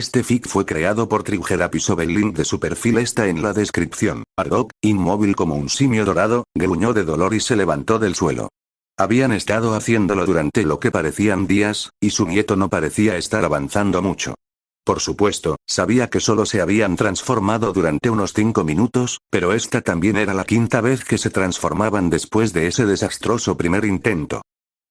Este fic fue creado por Triceratops. El link de su perfil está en la descripción. Bardock, inmóvil como un simio dorado, gruñó de dolor y se levantó del suelo. Habían estado haciéndolo durante lo que parecían días, y su nieto no parecía estar avanzando mucho. Por supuesto, sabía que solo se habían transformado durante unos 5 minutos, pero esta también era la quinta vez que se transformaban después de ese desastroso primer intento.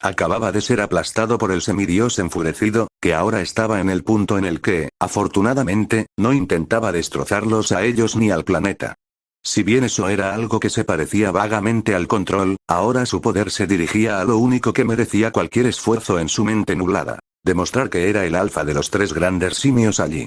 Acababa de ser aplastado por el semidios enfurecido, que ahora estaba en el punto en el que, afortunadamente, no intentaba destrozarlos a ellos ni al planeta. Si bien eso era algo que se parecía vagamente al control, ahora su poder se dirigía a lo único que merecía cualquier esfuerzo en su mente nublada: demostrar que era el alfa de los 3 grandes simios allí.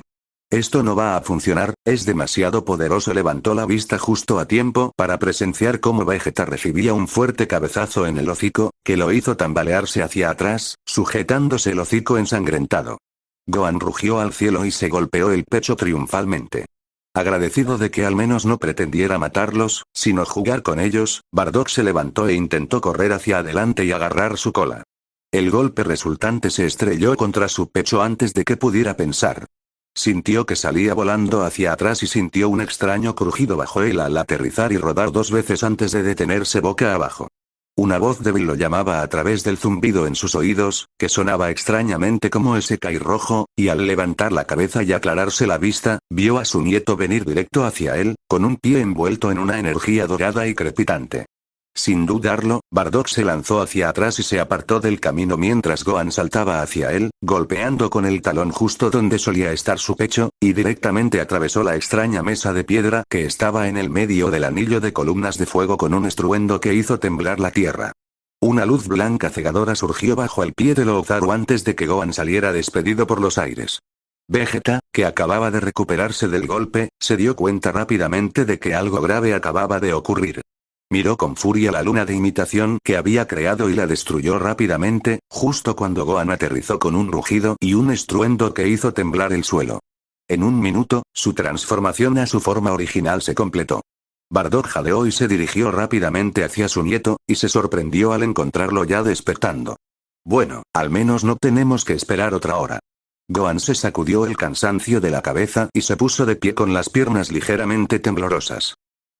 Esto no va a funcionar, es demasiado poderoso. Levantó la vista justo a tiempo para presenciar cómo Vegeta recibía un fuerte cabezazo en el hocico, que lo hizo tambalearse hacia atrás, sujetándose el hocico ensangrentado. Gohan rugió al cielo y se golpeó el pecho triunfalmente. Agradecido de que al menos no pretendiera matarlos, sino jugar con ellos, Bardock se levantó e intentó correr hacia adelante y agarrar su cola. El golpe resultante se estrelló contra su pecho antes de que pudiera pensar. Sintió que salía volando hacia atrás y sintió un extraño crujido bajo él al aterrizar y rodar 2 veces antes de detenerse boca abajo. Una voz débil lo llamaba a través del zumbido en sus oídos, que sonaba extrañamente como ese Kai rojo, y al levantar la cabeza y aclararse la vista, vio a su nieto venir directo hacia él, con un pie envuelto en una energía dorada y crepitante. Sin dudarlo, Bardock se lanzó hacia atrás y se apartó del camino mientras Gohan saltaba hacia él, golpeando con el talón justo donde solía estar su pecho, y directamente atravesó la extraña mesa de piedra que estaba en el medio del anillo de columnas de fuego con un estruendo que hizo temblar la tierra. Una luz blanca cegadora surgió bajo el pie de Loozaru antes de que Gohan saliera despedido por los aires. Vegeta, que acababa de recuperarse del golpe, se dio cuenta rápidamente de que algo grave acababa de ocurrir. Miró con furia la luna de imitación que había creado y la destruyó rápidamente, justo cuando Gohan aterrizó con un rugido y un estruendo que hizo temblar el suelo. En un minuto, su transformación a su forma original se completó. Bardock jadeó y se dirigió rápidamente hacia su nieto, y se sorprendió al encontrarlo ya despertando. Bueno, al menos no tenemos que esperar otra hora. Gohan se sacudió el cansancio de la cabeza y se puso de pie con las piernas ligeramente temblorosas.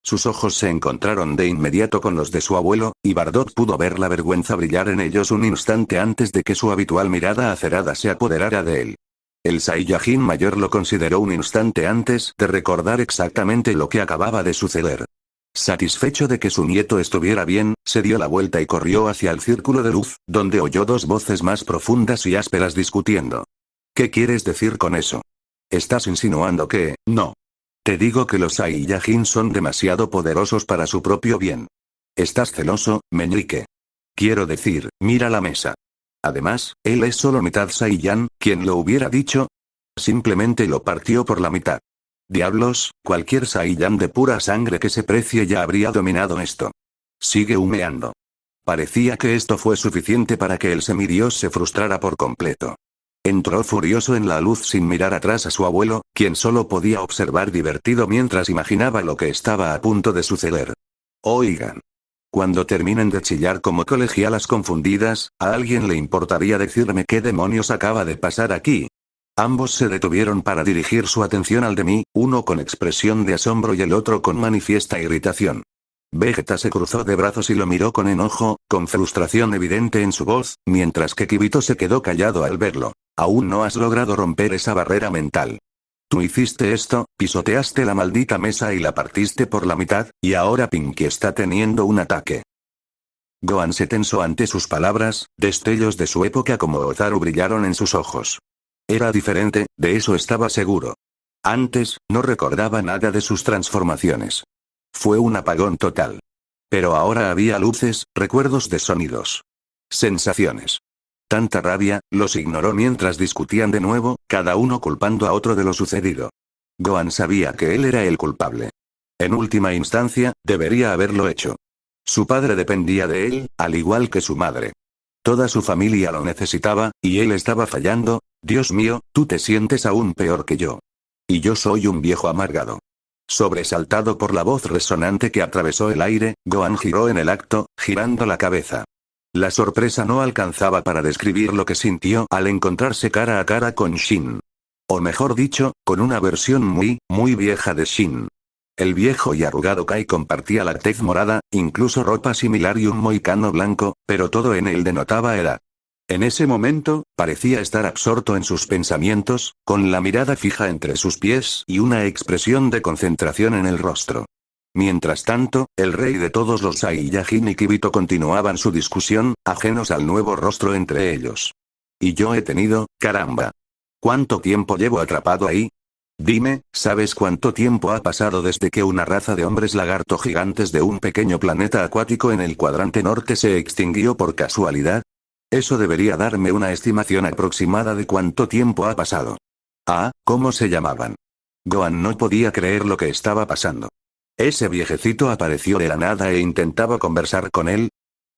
Sus ojos se encontraron de inmediato con los de su abuelo, y Bardock pudo ver la vergüenza brillar en ellos un instante antes de que su habitual mirada acerada se apoderara de él. El Saiyajin mayor lo consideró un instante antes de recordar exactamente lo que acababa de suceder. Satisfecho de que su nieto estuviera bien, se dio la vuelta y corrió hacia el círculo de luz, donde oyó 2 voces más profundas y ásperas discutiendo. ¿Qué quieres decir con eso? ¿Estás insinuando que, no? Te digo que los Saiyajin son demasiado poderosos para su propio bien. ¿Estás celoso, meñique? Quiero decir, mira la mesa. Además, él es solo mitad Saiyan, ¿quién lo hubiera dicho? Simplemente lo partió por la mitad. Diablos, cualquier Saiyan de pura sangre que se precie ya habría dominado esto. Sigue humeando. Parecía que esto fue suficiente para que el semidios se frustrara por completo. Entró furioso en la luz sin mirar atrás a su abuelo, quien solo podía observar divertido mientras imaginaba lo que estaba a punto de suceder. Oigan. Cuando terminen de chillar como colegialas confundidas, ¿a alguien le importaría decirme qué demonios acaba de pasar aquí? Ambos se detuvieron para dirigir su atención al de mí, uno con expresión de asombro y el otro con manifiesta irritación. Vegeta se cruzó de brazos y lo miró con enojo, con frustración evidente en su voz, mientras que Kibito se quedó callado al verlo. Aún no has logrado romper esa barrera mental. Tú hiciste esto, pisoteaste la maldita mesa y la partiste por la mitad, y ahora Pinky está teniendo un ataque. Gohan se tensó ante sus palabras, destellos de su época como Ozaru brillaron en sus ojos. Era diferente, de eso estaba seguro. Antes, no recordaba nada de sus transformaciones. Fue un apagón total. Pero ahora había luces, recuerdos de sonidos. Sensaciones. Tanta rabia, los ignoró mientras discutían de nuevo, cada uno culpando a otro de lo sucedido. Gohan sabía que él era el culpable. En última instancia, debería haberlo hecho. Su padre dependía de él, al igual que su madre. Toda su familia lo necesitaba, y él estaba fallando. Dios mío, tú te sientes aún peor que yo. Y yo soy un viejo amargado. Sobresaltado por la voz resonante que atravesó el aire, Gohan giró en el acto, girando la cabeza. La sorpresa no alcanzaba para describir lo que sintió al encontrarse cara a cara con Shin. O mejor dicho, con una versión muy, muy vieja de Shin. El viejo y arrugado Kai compartía la tez morada, incluso ropa similar y un moicano blanco, pero todo en él denotaba edad. En ese momento, parecía estar absorto en sus pensamientos, con la mirada fija entre sus pies y una expresión de concentración en el rostro. Mientras tanto, el rey de todos los Saiyajin y Kibito continuaban su discusión, ajenos al nuevo rostro entre ellos. Y yo he tenido, caramba. ¿Cuánto tiempo llevo atrapado ahí? Dime, ¿sabes cuánto tiempo ha pasado desde que una raza de hombres lagarto gigantes de un pequeño planeta acuático en el cuadrante norte se extinguió por casualidad? Eso debería darme una estimación aproximada de cuánto tiempo ha pasado. Ah, ¿cómo se llamaban? Gohan no podía creer lo que estaba pasando. Ese viejecito apareció de la nada e intentaba conversar con él.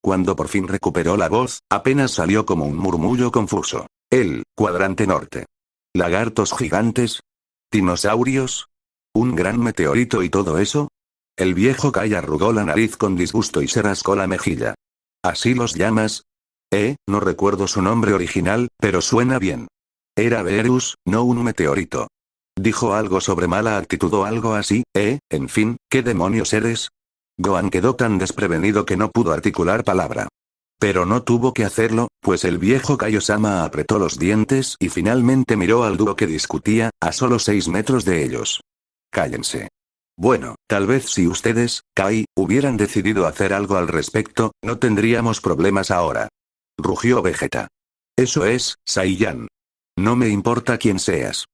Cuando por fin recuperó la voz, apenas salió como un murmullo confuso. El cuadrante norte. ¿Lagartos gigantes? ¿Dinosaurios? ¿Un gran meteorito y todo eso? El viejo Kai arrugó la nariz con disgusto y se rascó la mejilla. ¿Así los llamas? No recuerdo su nombre original, pero suena bien. Era Beerus, no un meteorito. Dijo algo sobre mala actitud o algo así, en fin, ¿qué demonios eres? Gohan quedó tan desprevenido que no pudo articular palabra. Pero no tuvo que hacerlo, pues el viejo Kaiosama apretó los dientes y finalmente miró al dúo que discutía, a solo 6 metros de ellos. Cállense. Bueno, tal vez si ustedes, Kai, hubieran decidido hacer algo al respecto, no tendríamos problemas ahora. Rugió Vegeta. Eso es, Saiyan. No me importa quién seas.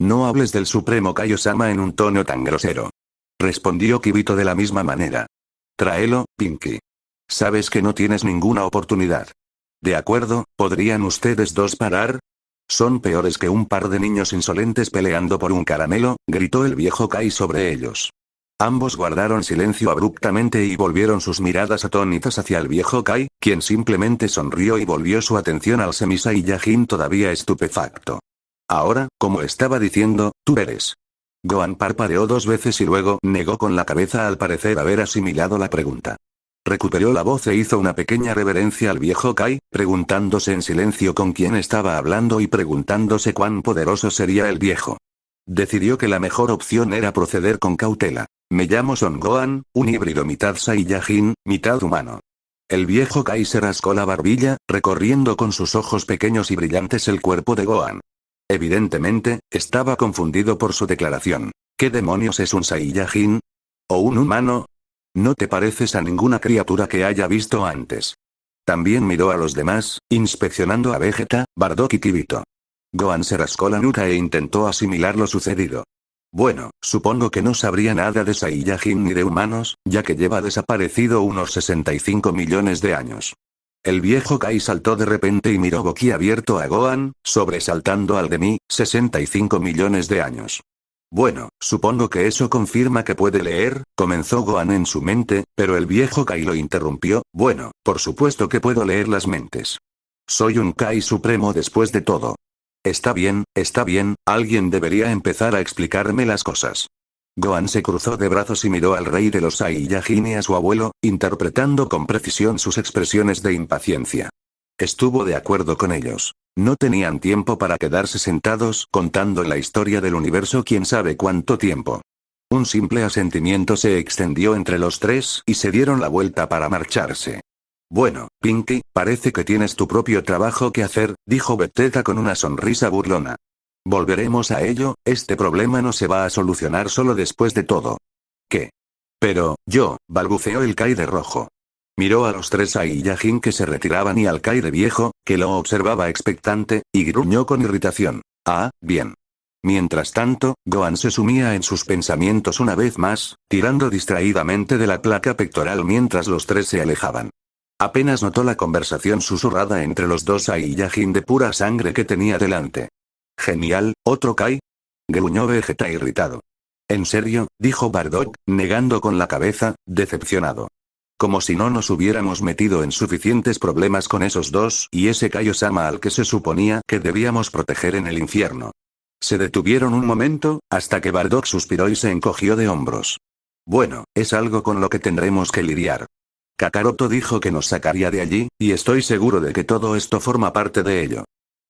No hables del supremo Kaiosama en un tono tan grosero. Respondió Kibito de la misma manera. Tráelo, Pinky. Sabes que no tienes ninguna oportunidad. De acuerdo, ¿podrían ustedes dos parar? Son peores que un par de niños insolentes peleando por un caramelo, gritó el viejo Kai sobre ellos. Ambos guardaron silencio abruptamente y volvieron sus miradas atónitas hacia el viejo Kai, quien simplemente sonrió y volvió su atención al Semi-Saiyajin todavía estupefacto. Ahora, como estaba diciendo, tú eres. Gohan parpadeó 2 veces y luego negó con la cabeza al parecer haber asimilado la pregunta. Recuperó la voz e hizo una pequeña reverencia al viejo Kai, preguntándose en silencio con quién estaba hablando y preguntándose cuán poderoso sería el viejo. Decidió que la mejor opción era proceder con cautela. Me llamo Son Gohan, un híbrido mitad Saiyajin, mitad humano. El viejo Kai se rascó la barbilla, recorriendo con sus ojos pequeños y brillantes el cuerpo de Gohan. Evidentemente, estaba confundido por su declaración. ¿Qué demonios es un Saiyajin? ¿O un humano? No te pareces a ninguna criatura que haya visto antes. También miró a los demás, inspeccionando a Vegeta, Bardock y Kibito. Gohan se rascó la nuca e intentó asimilar lo sucedido. Bueno, supongo que no sabría nada de Saiyajin ni de humanos, ya que lleva desaparecido unos 65 millones de años. El viejo Kai saltó de repente y miró boquiabierto a Gohan, sobresaltando al de mí, 65 millones de años. Bueno, supongo que eso confirma que puede leer, comenzó Gohan en su mente, pero el viejo Kai lo interrumpió. Bueno, por supuesto que puedo leer las mentes. Soy un Kai supremo después de todo. Está bien, alguien debería empezar a explicarme las cosas. Gohan se cruzó de brazos y miró al rey de los Saiyajin y a su abuelo, interpretando con precisión sus expresiones de impaciencia. Estuvo de acuerdo con ellos. No tenían tiempo para quedarse sentados contando la historia del universo quién sabe cuánto tiempo. Un simple asentimiento se extendió entre los tres y se dieron la vuelta para marcharse. Bueno, Pinky, parece que tienes tu propio trabajo que hacer, dijo Vegeta con una sonrisa burlona. Volveremos a ello, este problema no se va a solucionar solo después de todo. ¿Qué? Pero, balbuceó el Kai de rojo. Miró a los 3 Saiyajin que se retiraban y al Kai de viejo, que lo observaba expectante, y gruñó con irritación. Ah, bien. Mientras tanto, Gohan se sumía en sus pensamientos una vez más, tirando distraídamente de la placa pectoral mientras los 3 se alejaban. Apenas notó la conversación susurrada entre los 2 Saiyajin de pura sangre que tenía delante. Genial, ¿otro Kai? Gruñó Vegeta irritado. ¿En serio?, dijo Bardock, negando con la cabeza, decepcionado. Como si no nos hubiéramos metido en suficientes problemas con esos dos y ese Kaiosama al que se suponía que debíamos proteger en el infierno. Se detuvieron un momento, hasta que Bardock suspiró y se encogió de hombros. Bueno, es algo con lo que tendremos que lidiar. Kakaroto dijo que nos sacaría de allí, y estoy seguro de que todo esto forma parte de ello.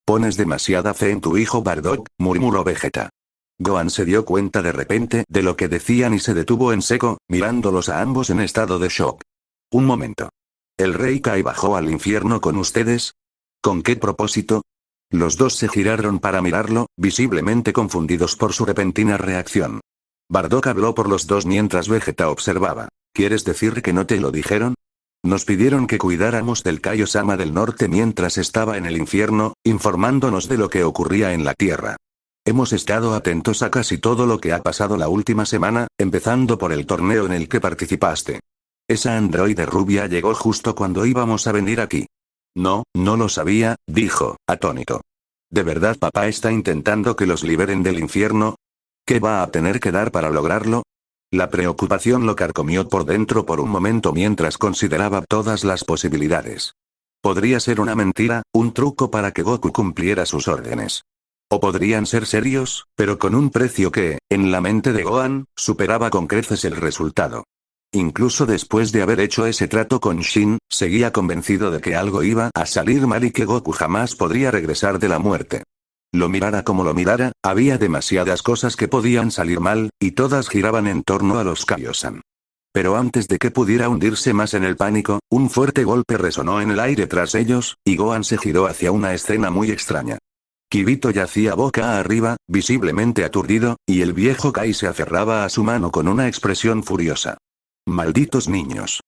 Pones demasiada fe en tu hijo Bardock, murmuró Vegeta. Gohan se dio cuenta de repente de lo que decían y se detuvo en seco, mirándolos a ambos en estado de shock. Un momento. ¿El rey Kai bajó al infierno con ustedes? ¿Con qué propósito? Los dos se giraron para mirarlo, visiblemente confundidos por su repentina reacción. Bardock habló por los dos mientras Vegeta observaba. ¿Quieres decir que no te lo dijeron? Nos pidieron que cuidáramos del Kaiosama del norte mientras estaba en el infierno, informándonos de lo que ocurría en la tierra. Hemos estado atentos a casi todo lo que ha pasado la última semana, empezando por el torneo en el que participaste. Esa androide rubia llegó justo cuando íbamos a venir aquí. No, no lo sabía, dijo, atónito. ¿De verdad papá está intentando que los liberen del infierno? ¿Qué va a tener que dar para lograrlo? La preocupación lo carcomió por dentro por un momento mientras consideraba todas las posibilidades. Podría ser una mentira, un truco para que Goku cumpliera sus órdenes. O podrían ser serios, pero con un precio que, en la mente de Gohan, superaba con creces el resultado. Incluso después de haber hecho ese trato con Shin, seguía convencido de que algo iba a salir mal y que Goku jamás podría regresar de la muerte. Lo mirara como lo mirara, había demasiadas cosas que podían salir mal, y todas giraban en torno a los Kaiosama. Pero antes de que pudiera hundirse más en el pánico, un fuerte golpe resonó en el aire tras ellos, y Gohan se giró hacia una escena muy extraña. Kibito yacía boca arriba, visiblemente aturdido, y el viejo Kai se aferraba a su mano con una expresión furiosa. Malditos niños.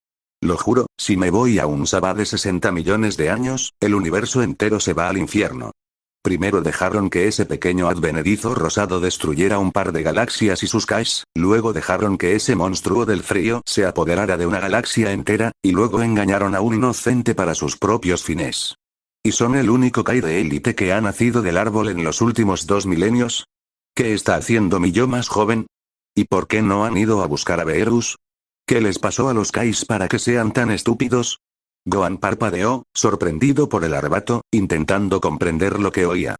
Lo juro, si me voy a un Saba de 60 millones de años, el universo entero se va al infierno. Primero dejaron que ese pequeño advenedizo rosado destruyera un par de galaxias y sus Kais, luego dejaron que ese monstruo del frío se apoderara de una galaxia entera, y luego engañaron a un inocente para sus propios fines. ¿Y son el único Kai de élite que ha nacido del árbol en los últimos 2 milenios? ¿Qué está haciendo mi yo más joven? ¿Y por qué no han ido a buscar a Beerus? ¿Qué les pasó a los Kais para que sean tan estúpidos? Gohan parpadeó, sorprendido por el arrebato, intentando comprender lo que oía.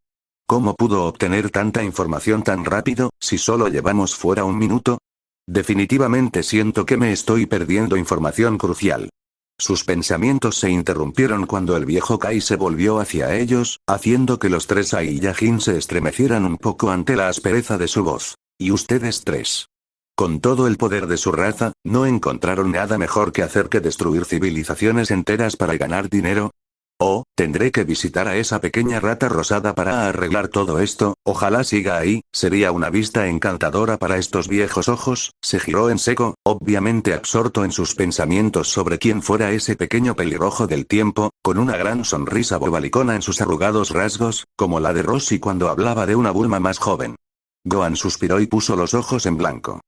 ¿Cómo pudo obtener tanta información tan rápido, si solo llevamos fuera un minuto? Definitivamente siento que me estoy perdiendo información crucial. Sus pensamientos se interrumpieron cuando el viejo Kai se volvió hacia ellos, haciendo que los tres Saiyajin se estremecieran un poco ante la aspereza de su voz. ¿Y ustedes tres? Con todo el poder de su raza, ¿no encontraron nada mejor que hacer que destruir civilizaciones enteras para ganar dinero? Oh, tendré que visitar a esa pequeña rata rosada para arreglar todo esto, ojalá siga ahí, sería una vista encantadora para estos viejos ojos. Se giró en seco, obviamente absorto en sus pensamientos sobre quién fuera ese pequeño pelirrojo del tiempo, con una gran sonrisa bobalicona en sus arrugados rasgos, como la de Roshi cuando hablaba de una Bulma más joven. Gohan suspiró y puso los ojos en blanco.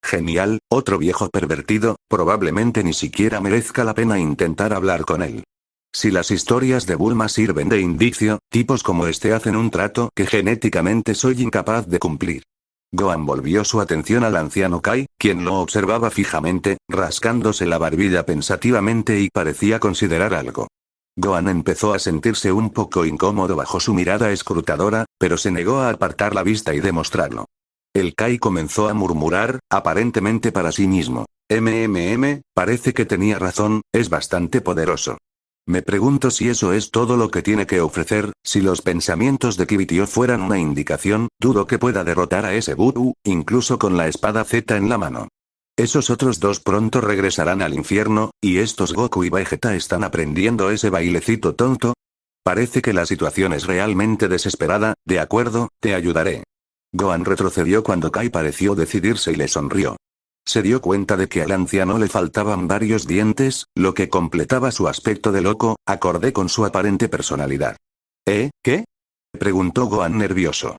Genial, otro viejo pervertido, probablemente ni siquiera merezca la pena intentar hablar con él. Si las historias de Bulma sirven de indicio, tipos como este hacen un trato que genéticamente soy incapaz de cumplir. Gohan volvió su atención al anciano Kai, quien lo observaba fijamente, rascándose la barbilla pensativamente y parecía considerar algo. Gohan empezó a sentirse un poco incómodo bajo su mirada escrutadora, pero se negó a apartar la vista y demostrarlo. El Kai comenzó a murmurar, aparentemente para sí mismo. Parece que tenía razón, es bastante poderoso. Me pregunto si eso es todo lo que tiene que ofrecer. Si los pensamientos de Kibitio fueran una indicación, dudo que pueda derrotar a ese Buu, incluso con la espada Z en la mano. Esos otros dos pronto regresarán al infierno, y estos Goku y Vegeta están aprendiendo ese bailecito tonto. Parece que la situación es realmente desesperada, de acuerdo, te ayudaré. Gohan retrocedió cuando Kai pareció decidirse y le sonrió. Se dio cuenta de que al anciano le faltaban varios dientes, lo que completaba su aspecto de loco, acorde con su aparente personalidad. ¿Qué? Preguntó Gohan nervioso.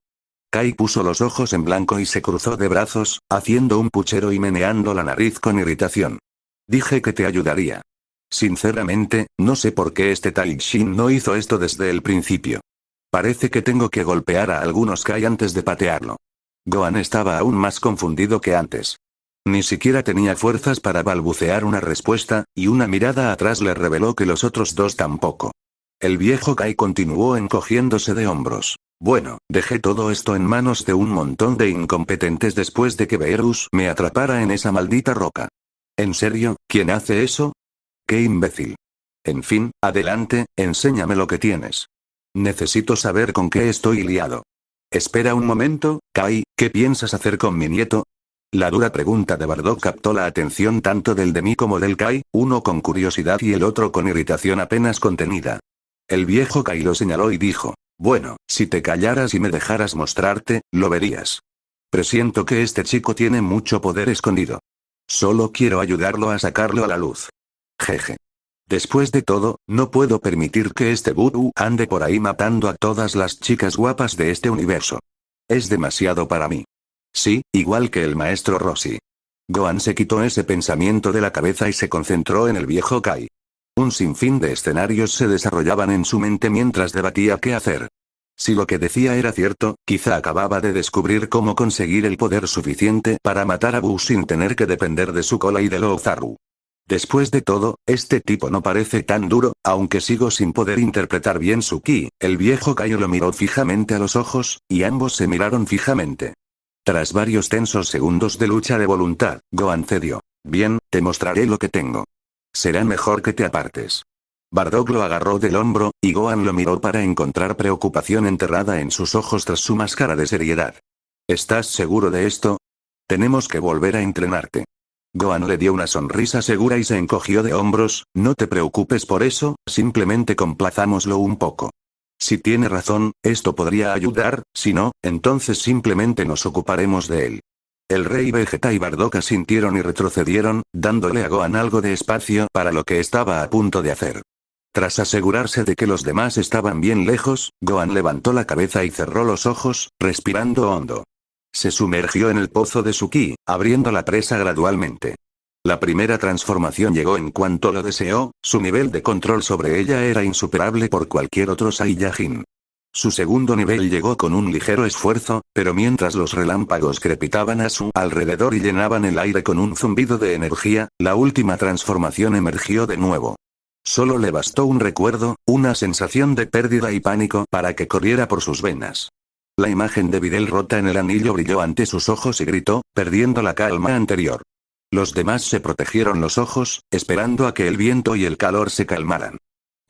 Kai puso los ojos en blanco y se cruzó de brazos, haciendo un puchero y meneando la nariz con irritación. Dije que te ayudaría. Sinceramente, no sé por qué este Tai Shin no hizo esto desde el principio. Parece que tengo que golpear a algunos Kai antes de patearlo. Gohan estaba aún más confundido que antes. Ni siquiera tenía fuerzas para balbucear una respuesta, y una mirada atrás le reveló que los otros dos tampoco. El viejo Kai continuó encogiéndose de hombros. Bueno, dejé todo esto en manos de un montón de incompetentes después de que Beerus me atrapara en esa maldita roca. ¿En serio? ¿Quién hace eso? ¡Qué imbécil! En fin, adelante, enséñame lo que tienes. necesito saber con qué estoy liado. Espera un momento, Kai, ¿qué piensas hacer con mi nieto? La dura pregunta de Bardock captó la atención tanto del Demi como del Kai, uno con curiosidad y el otro con irritación apenas contenida. El viejo Kai lo señaló y dijo: bueno, si te callaras y me dejaras mostrarte, lo verías. Presiento que este chico tiene mucho poder escondido. Solo quiero ayudarlo a sacarlo a la luz. Jeje. Después de todo, no puedo permitir que este vudú ande por ahí matando a todas las chicas guapas de este universo. Es demasiado para mí. Sí, igual que el maestro Rossi. Gohan se quitó ese pensamiento de la cabeza y se concentró en el viejo Kai. Un sinfín de escenarios se desarrollaban en su mente mientras debatía qué hacer. Si lo que decía era cierto, quizá acababa de descubrir cómo conseguir el poder suficiente para matar a Buu sin tener que depender de su cola y de Lotharu. Después de todo, este tipo no parece tan duro, aunque sigo sin poder interpretar bien su ki. El viejo Kai lo miró fijamente a los ojos, y ambos se miraron fijamente. Tras varios tensos segundos de lucha de voluntad, Gohan cedió. Bien, te mostraré lo que tengo. Será mejor que te apartes. Bardock lo agarró del hombro, y Gohan lo miró para encontrar preocupación enterrada en sus ojos tras su máscara de seriedad. ¿Estás seguro de esto? Tenemos que volver a entrenarte. Gohan le dio una sonrisa segura y se encogió de hombros. No te preocupes por eso, simplemente complazámoslo un poco. Si tiene razón, esto podría ayudar, si no, entonces simplemente nos ocuparemos de él. El rey Vegeta y Bardock asintieron y retrocedieron, dándole a Gohan algo de espacio para lo que estaba a punto de hacer. Tras asegurarse de que los demás estaban bien lejos, Gohan levantó la cabeza y cerró los ojos, respirando hondo. Se sumergió en el pozo de su ki, abriendo la presa gradualmente. La primera transformación llegó en cuanto lo deseó, su nivel de control sobre ella era insuperable por cualquier otro Saiyajin. Su segundo nivel llegó con un ligero esfuerzo, pero mientras los relámpagos crepitaban a su alrededor y llenaban el aire con un zumbido de energía, la última transformación emergió de nuevo. Solo le bastó un recuerdo, una sensación de pérdida y pánico para que corriera por sus venas. La imagen de Videl rota en el anillo brilló ante sus ojos y gritó, perdiendo la calma anterior. Los demás se protegieron los ojos, esperando a que el viento y el calor se calmaran.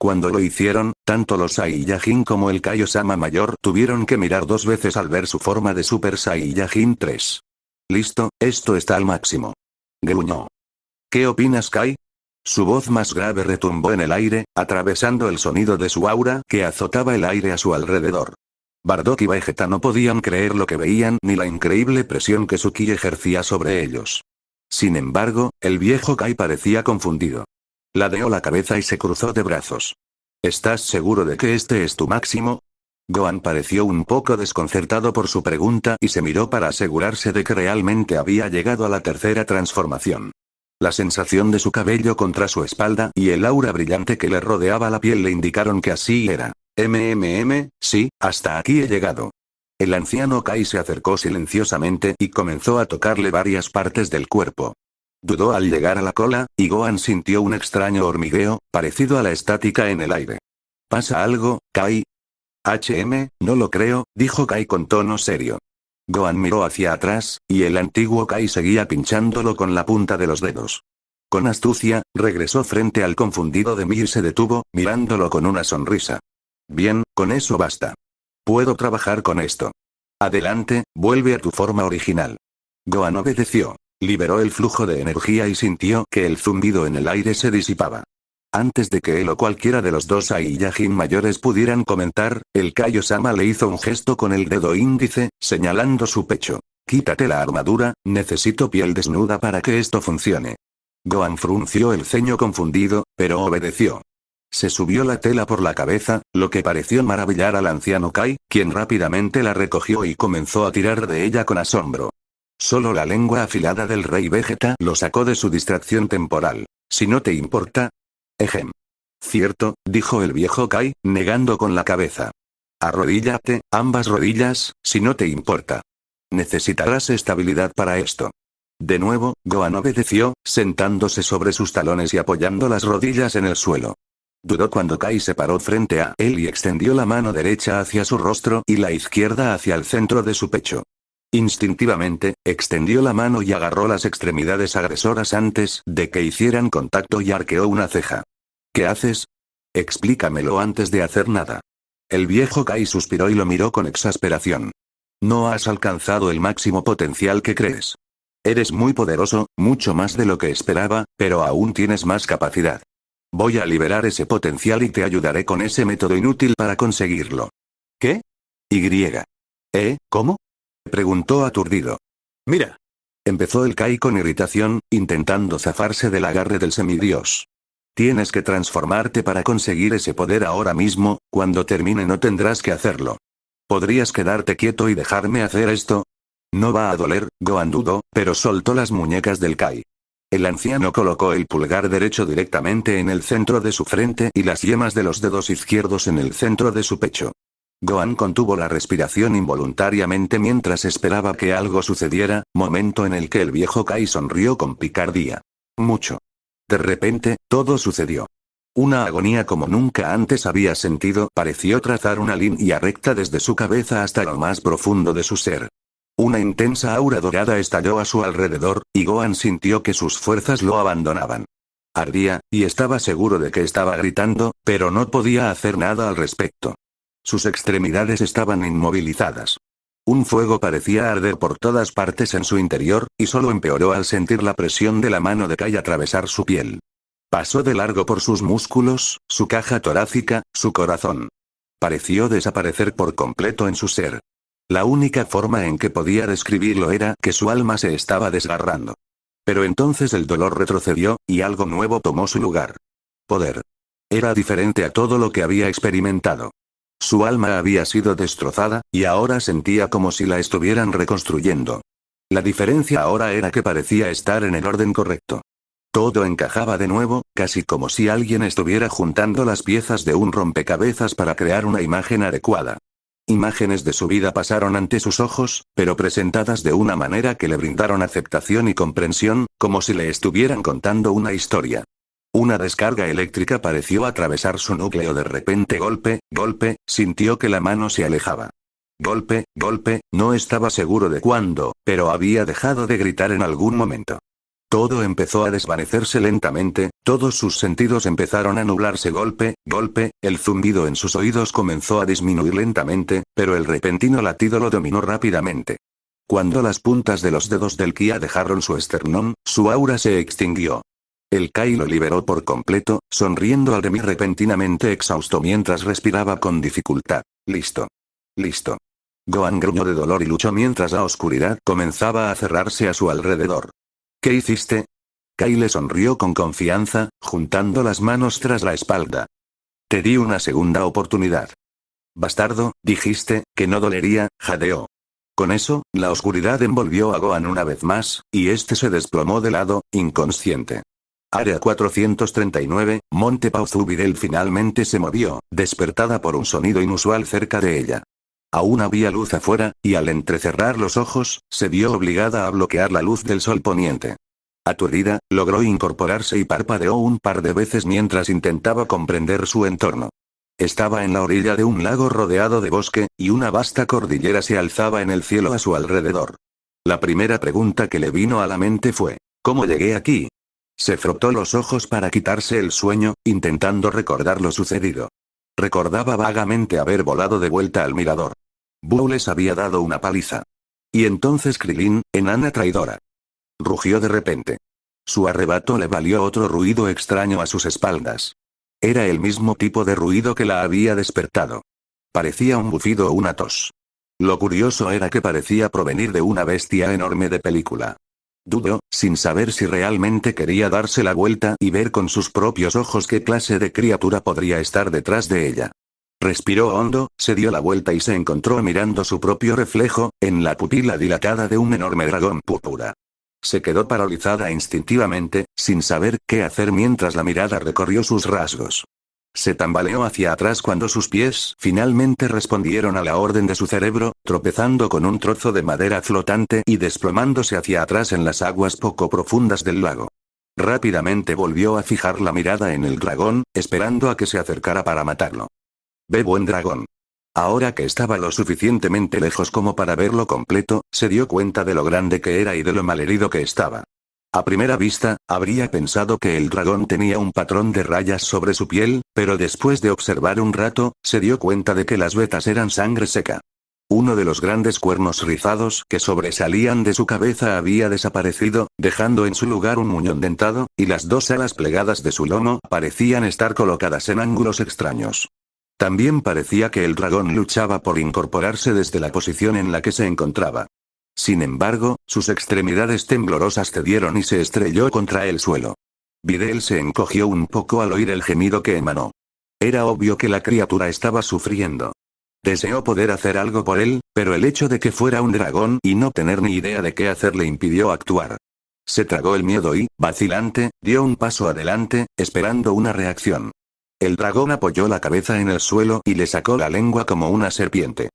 Cuando lo hicieron, tanto los Saiyajin como el Kaiosama mayor tuvieron que mirar dos veces al ver su forma de Super Saiyajin 3. Listo, esto está al máximo. Gruñó. ¿Qué opinas, Kai? Su voz más grave retumbó en el aire, atravesando el sonido de su aura que azotaba el aire a su alrededor. Bardock y Vegeta no podían creer lo que veían ni la increíble presión que su ki ejercía sobre ellos. Sin embargo, el viejo Kai parecía confundido. Ladeó la cabeza y se cruzó de brazos. ¿Estás seguro de que este es tu máximo? Gohan pareció un poco desconcertado por su pregunta y se miró para asegurarse de que realmente había llegado a la tercera transformación. La sensación de su cabello contra su espalda y el aura brillante que le rodeaba la piel le indicaron que así era. Sí, hasta aquí he llegado. El anciano Kai se acercó silenciosamente y comenzó a tocarle varias partes del cuerpo. Dudó al llegar a la cola, y Gohan sintió un extraño hormigueo, parecido a la estática en el aire. ¿Pasa algo, Kai? No lo creo, dijo Kai con tono serio. Gohan miró hacia atrás, y el antiguo Kai seguía pinchándolo con la punta de los dedos. Con astucia, regresó frente al confundido Demi y se detuvo, mirándolo con una sonrisa. Bien, con eso basta. Puedo trabajar con esto. Adelante, vuelve a tu forma original. Gohan obedeció. Liberó el flujo de energía y sintió que el zumbido en el aire se disipaba. Antes de que él o cualquiera de los dos Saiyajin mayores pudieran comentar, el Kaiosama le hizo un gesto con el dedo índice, señalando su pecho. Quítate la armadura, necesito piel desnuda para que esto funcione. Gohan frunció el ceño confundido, pero obedeció. Se subió la tela por la cabeza, lo que pareció maravillar al anciano Kai, quien rápidamente la recogió y comenzó a tirar de ella con asombro. Solo la lengua afilada del rey Vegeta lo sacó de su distracción temporal. Si no te importa. Ejem. Cierto, dijo el viejo Kai, negando con la cabeza. Arrodíllate, ambas rodillas, si no te importa. Necesitarás estabilidad para esto. De nuevo, Gohan obedeció, sentándose sobre sus talones y apoyando las rodillas en el suelo. Dudó cuando Kai se paró frente a él y extendió la mano derecha hacia su rostro y la izquierda hacia el centro de su pecho. Instintivamente, extendió la mano y agarró las extremidades agresoras antes de que hicieran contacto y arqueó una ceja. ¿Qué haces? Explícamelo antes de hacer nada. El viejo Kai suspiró y lo miró con exasperación. No has alcanzado el máximo potencial que crees. Eres muy poderoso, mucho más de lo que esperaba, pero aún tienes más capacidad. Voy a liberar ese potencial y te ayudaré con ese método inútil para conseguirlo. ¿Qué? Y. ¿Cómo? Preguntó aturdido. Mira. Empezó el Kai con irritación, intentando zafarse del agarre del semidios. Tienes que transformarte para conseguir ese poder ahora mismo, cuando termine no tendrás que hacerlo. ¿Podrías quedarte quieto y dejarme hacer esto? No va a doler, Gohan dudó, pero soltó las muñecas del Kai. El anciano colocó el pulgar derecho directamente en el centro de su frente y las yemas de los dedos izquierdos en el centro de su pecho. Gohan contuvo la respiración involuntariamente mientras esperaba que algo sucediera, momento en el que el viejo Kai sonrió con picardía. Mucho. De repente, todo sucedió. Una agonía como nunca antes había sentido pareció trazar una línea recta desde su cabeza hasta lo más profundo de su ser. Una intensa aura dorada estalló a su alrededor, y Gohan sintió que sus fuerzas lo abandonaban. Ardía, y estaba seguro de que estaba gritando, pero no podía hacer nada al respecto. Sus extremidades estaban inmovilizadas. Un fuego parecía arder por todas partes en su interior, y solo empeoró al sentir la presión de la mano de Kai atravesar su piel. Pasó de largo por sus músculos, su caja torácica, su corazón. Pareció desaparecer por completo en su ser. La única forma en que podía describirlo era que su alma se estaba desgarrando. Pero entonces el dolor retrocedió, y algo nuevo tomó su lugar. Poder. Era diferente a todo lo que había experimentado. Su alma había sido destrozada, y ahora sentía como si la estuvieran reconstruyendo. La diferencia ahora era que parecía estar en el orden correcto. Todo encajaba de nuevo, casi como si alguien estuviera juntando las piezas de un rompecabezas para crear una imagen adecuada. Imágenes de su vida pasaron ante sus ojos, pero presentadas de una manera que le brindaron aceptación y comprensión, como si le estuvieran contando una historia. Una descarga eléctrica pareció atravesar su núcleo de repente golpe, sintió que la mano se alejaba. Golpe, no estaba seguro de cuándo, pero había dejado de gritar en algún momento. Todo empezó a desvanecerse lentamente, todos sus sentidos empezaron a nublarse golpe, el zumbido en sus oídos comenzó a disminuir lentamente, pero el repentino latido lo dominó rápidamente. Cuando las puntas de los dedos del Kia dejaron su esternón, su aura se extinguió. El Kai lo liberó por completo, sonriendo al Demi repentinamente exhausto mientras respiraba con dificultad. Listo. Gohan gruñó de dolor y luchó mientras la oscuridad comenzaba a cerrarse a su alrededor. ¿Qué hiciste? Kai le sonrió con confianza, juntando las manos tras la espalda. Te di una segunda oportunidad. Bastardo, dijiste, que no dolería, jadeó. Con eso, la oscuridad envolvió a Gohan una vez más, y este se desplomó de lado, inconsciente. Área 439, Monte Pauzubidel finalmente se movió, despertada por un sonido inusual cerca de ella. Aún había luz afuera, y al entrecerrar los ojos, se vio obligada a bloquear la luz del sol poniente. Aturdida, logró incorporarse y parpadeó un par de veces mientras intentaba comprender su entorno. Estaba en la orilla de un lago rodeado de bosque, y una vasta cordillera se alzaba en el cielo a su alrededor. La primera pregunta que le vino a la mente fue, ¿cómo llegué aquí? Se frotó los ojos para quitarse el sueño, intentando recordar lo sucedido. Recordaba vagamente haber volado de vuelta al mirador. Buu les había dado una paliza. Y entonces Krilin, enana traidora. Rugió de repente. Su arrebato le valió otro ruido extraño a sus espaldas. Era el mismo tipo de ruido que la había despertado. Parecía un bufido o una tos. Lo curioso era que parecía provenir de una bestia enorme de película. Dudó, sin saber si realmente quería darse la vuelta y ver con sus propios ojos qué clase de criatura podría estar detrás de ella. Respiró hondo, se dio la vuelta y se encontró mirando su propio reflejo, en la pupila dilatada de un enorme dragón púrpura. Se quedó paralizada instintivamente, sin saber qué hacer mientras la mirada recorrió sus rasgos. Se tambaleó hacia atrás cuando sus pies finalmente respondieron a la orden de su cerebro, tropezando con un trozo de madera flotante y desplomándose hacia atrás en las aguas poco profundas del lago. Rápidamente volvió a fijar la mirada en el dragón, esperando a que se acercara para matarlo. Ve buen dragón. Ahora que estaba lo suficientemente lejos como para verlo completo, se dio cuenta de lo grande que era y de lo malherido que estaba. A primera vista, habría pensado que el dragón tenía un patrón de rayas sobre su piel, pero después de observar un rato, se dio cuenta de que las vetas eran sangre seca. Uno de los grandes cuernos rizados que sobresalían de su cabeza había desaparecido, dejando en su lugar un muñón dentado, y las dos alas plegadas de su lomo parecían estar colocadas en ángulos extraños. También parecía que el dragón luchaba por incorporarse desde la posición en la que se encontraba. Sin embargo, sus extremidades temblorosas cedieron y se estrelló contra el suelo. Videl se encogió un poco al oír el gemido que emanó. Era obvio que la criatura estaba sufriendo. Deseó poder hacer algo por él, pero el hecho de que fuera un dragón y no tener ni idea de qué hacer le impidió actuar. Se tragó el miedo y, vacilante, dio un paso adelante, esperando una reacción. El dragón apoyó la cabeza en el suelo y le sacó la lengua como una serpiente.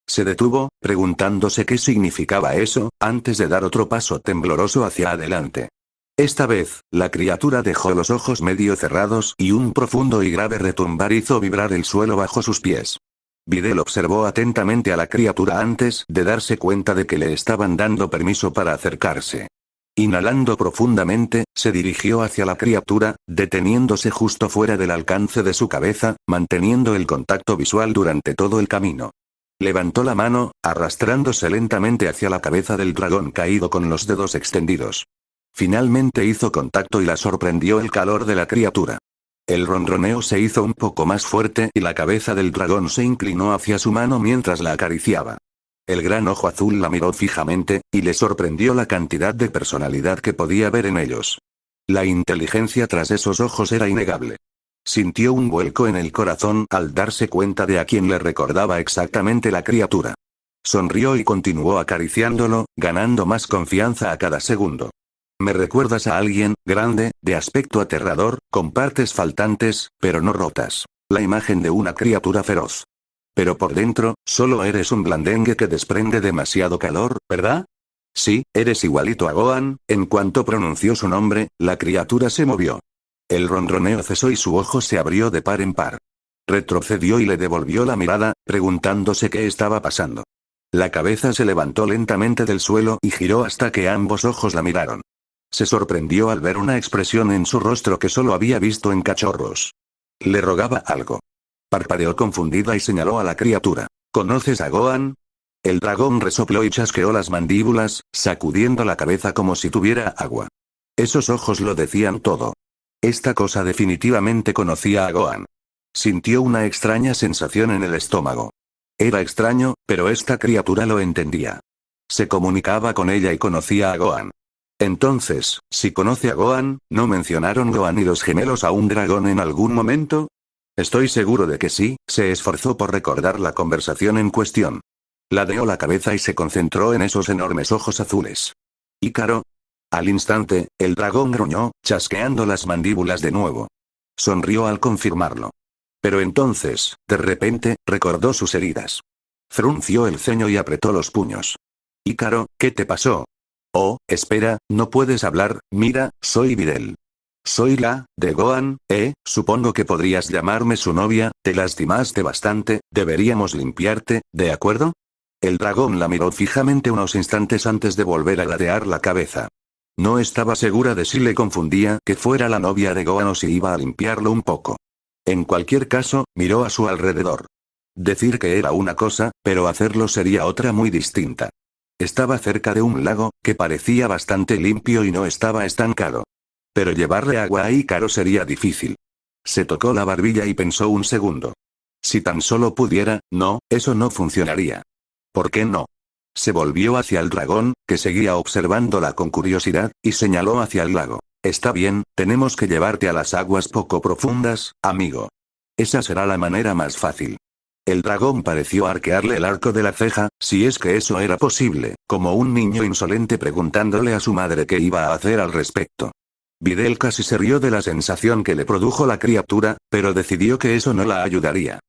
Se detuvo, preguntándose qué significaba eso, antes de dar otro paso tembloroso hacia adelante. Esta vez, la criatura dejó los ojos medio cerrados y un profundo y grave retumbar hizo vibrar el suelo bajo sus pies. Videl observó atentamente a la criatura antes de darse cuenta de que le estaban dando permiso para acercarse. Inhalando profundamente, se dirigió hacia la criatura, deteniéndose justo fuera del alcance de su cabeza, manteniendo el contacto visual durante todo el camino. Levantó la mano, arrastrándose lentamente hacia la cabeza del dragón caído con los dedos extendidos. Finalmente hizo contacto y la sorprendió el calor de la criatura. El ronroneo se hizo un poco más fuerte y la cabeza del dragón se inclinó hacia su mano mientras la acariciaba. El gran ojo azul la miró fijamente, y le sorprendió la cantidad de personalidad que podía ver en ellos. La inteligencia tras esos ojos era innegable. Sintió un vuelco en el corazón al darse cuenta de a quién le recordaba exactamente la criatura. Sonrió y continuó acariciándolo, ganando más confianza a cada segundo. Me recuerdas a alguien, grande, de aspecto aterrador, con partes faltantes, pero no rotas. La imagen de una criatura feroz. Pero por dentro, solo eres un blandengue que desprende demasiado calor, ¿verdad? Sí, eres igualito a Gohan. En cuanto pronunció su nombre, la criatura se movió. El ronroneo cesó y su ojo se abrió de par en par. Retrocedió y le devolvió la mirada, preguntándose qué estaba pasando. La cabeza se levantó lentamente del suelo y giró hasta que ambos ojos la miraron. Se sorprendió al ver una expresión en su rostro que solo había visto en cachorros. Le rogaba algo. Parpadeó confundida y señaló a la criatura. ¿Conoces a Gohan? El dragón resopló y chasqueó las mandíbulas, sacudiendo la cabeza como si tuviera agua. Esos ojos lo decían todo. Esta cosa definitivamente conocía a Gohan. Sintió una extraña sensación en el estómago. Era extraño, pero esta criatura lo entendía. Se comunicaba con ella y conocía a Gohan. Entonces, si conoce a Gohan, ¿no mencionaron Gohan y los gemelos a un dragón en algún momento? Estoy seguro de que sí. Se esforzó por recordar la conversación en cuestión. Ladeó la cabeza y se concentró en esos enormes ojos azules. ¿Ícaro? Al instante, el dragón gruñó, chasqueando las mandíbulas de nuevo. Sonrió al confirmarlo. Pero entonces, de repente, recordó sus heridas. Frunció el ceño y apretó los puños. Ícaro, ¿qué te pasó? Oh, espera, no puedes hablar. Mira, soy Videl. Soy la, de Gohan, supongo que podrías llamarme su novia. Te lastimaste bastante, deberíamos limpiarte, ¿de acuerdo? El dragón la miró fijamente unos instantes antes de volver a ladear la cabeza. No estaba segura de si le confundía que fuera la novia de Gohan o si iba a limpiarlo un poco. En cualquier caso, miró a su alrededor. Decir que era una cosa, pero hacerlo sería otra muy distinta. Estaba cerca de un lago, que parecía bastante limpio y no estaba estancado. Pero llevarle agua a Ícaro sería difícil. Se tocó la barbilla y pensó un segundo. Si tan solo pudiera, no, eso no funcionaría. ¿Por qué no? Se volvió hacia el dragón, que seguía observándola con curiosidad, y señaló hacia el lago. Está bien, tenemos que llevarte a las aguas poco profundas, amigo. Esa será la manera más fácil. El dragón pareció arquearle el arco de la ceja, si es que eso era posible, como un niño insolente preguntándole a su madre qué iba a hacer al respecto. Videl casi se rió de la sensación que le produjo la criatura, pero decidió que eso no la ayudaría.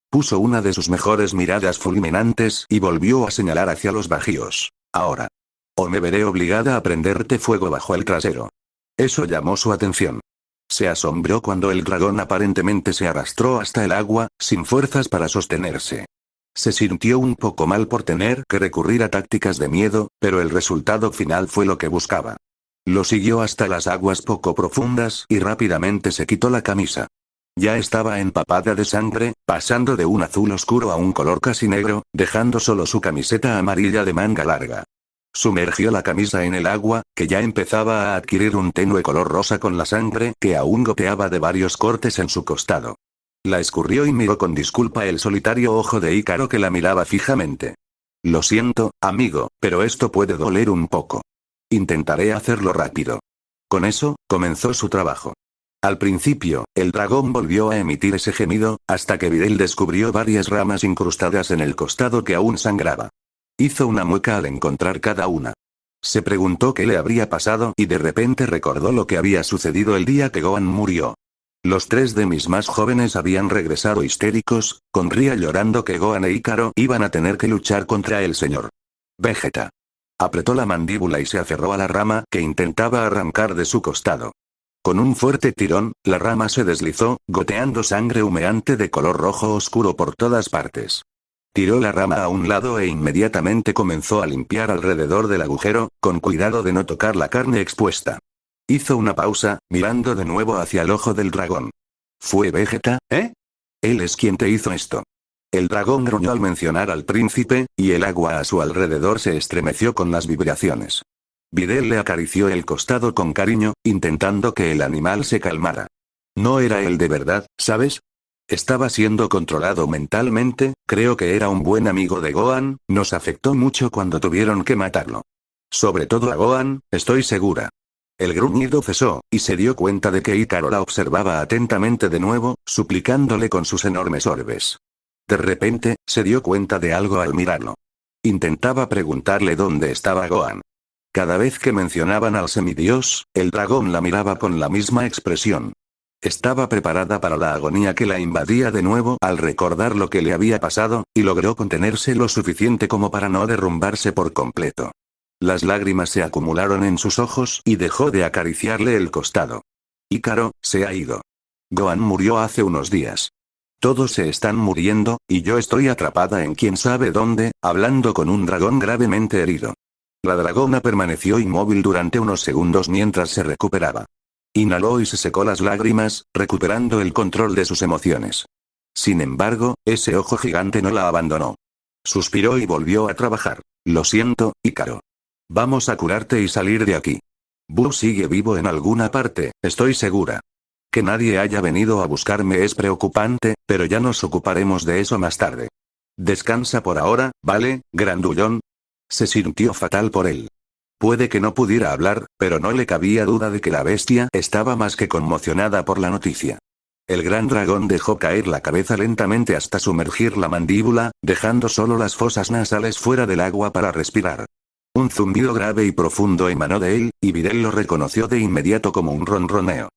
Puso una de sus mejores miradas fulminantes y volvió a señalar hacia los bajíos. Ahora. O me veré obligada a prenderte fuego bajo el trasero. Eso llamó su atención. Se asombró cuando el dragón aparentemente se arrastró hasta el agua, sin fuerzas para sostenerse. Se sintió un poco mal por tener que recurrir a tácticas de miedo, pero el resultado final fue lo que buscaba. Lo siguió hasta las aguas poco profundas y rápidamente se quitó la camisa. Ya estaba empapada de sangre, pasando de un azul oscuro a un color casi negro, dejando solo su camiseta amarilla de manga larga. Sumergió la camisa en el agua, que ya empezaba a adquirir un tenue color rosa con la sangre que aún goteaba de varios cortes en su costado. La escurrió y miró con disculpa el solitario ojo de Ícaro que la miraba fijamente. Lo siento, amigo, pero esto puede doler un poco. Intentaré hacerlo rápido. Con eso, comenzó su trabajo. Al principio, el dragón volvió a emitir ese gemido, hasta que Videl descubrió varias ramas incrustadas en el costado que aún sangraba. Hizo una mueca al encontrar cada una. Se preguntó qué le habría pasado y de repente recordó lo que había sucedido el día que Gohan murió. Los tres de mis más jóvenes habían regresado histéricos, con Ria llorando que Gohan e Ícaro iban a tener que luchar contra el señor Vegeta. Apretó la mandíbula y se aferró a la rama que intentaba arrancar de su costado. Con un fuerte tirón, la rama se deslizó, goteando sangre humeante de color rojo oscuro por todas partes. Tiró la rama a un lado e inmediatamente comenzó a limpiar alrededor del agujero, con cuidado de no tocar la carne expuesta. Hizo una pausa, mirando de nuevo hacia el ojo del dragón. ¿Fue Vegeta, eh? Él es quien te hizo esto. El dragón gruñó al mencionar al príncipe, y el agua a su alrededor se estremeció con las vibraciones. Videl le acarició el costado con cariño, intentando que el animal se calmara. No era él de verdad, ¿sabes? Estaba siendo controlado mentalmente, creo que era un buen amigo de Gohan, nos afectó mucho cuando tuvieron que matarlo. Sobre todo a Gohan, estoy segura. El gruñido cesó, y se dio cuenta de que Ícaro la observaba atentamente de nuevo, suplicándole con sus enormes orbes. De repente, se dio cuenta de algo al mirarlo. Intentaba preguntarle dónde estaba Gohan. Cada vez que mencionaban al semidios, el dragón la miraba con la misma expresión. Estaba preparada para la agonía que la invadía de nuevo al recordar lo que le había pasado, y logró contenerse lo suficiente como para no derrumbarse por completo. Las lágrimas se acumularon en sus ojos y dejó de acariciarle el costado. Ícaro, se ha ido. Gohan murió hace unos días. Todos se están muriendo, y yo estoy atrapada en quién sabe dónde, hablando con un dragón gravemente herido. La dragona permaneció inmóvil durante unos segundos mientras se recuperaba. Inhaló y se secó las lágrimas, recuperando el control de sus emociones. Sin embargo, ese ojo gigante no la abandonó. Suspiró y volvió a trabajar. Lo siento, Ícaro. Vamos a curarte y salir de aquí. Boo sigue vivo en alguna parte, estoy segura. Que nadie haya venido a buscarme es preocupante, pero ya nos ocuparemos de eso más tarde. Descansa por ahora, ¿vale, grandullón? Se sintió fatal por él. Puede que no pudiera hablar, pero no le cabía duda de que la bestia estaba más que conmocionada por la noticia. El gran dragón dejó caer la cabeza lentamente hasta sumergir la mandíbula, dejando solo las fosas nasales fuera del agua para respirar. Un zumbido grave y profundo emanó de él, y Videl lo reconoció de inmediato como un ronroneo.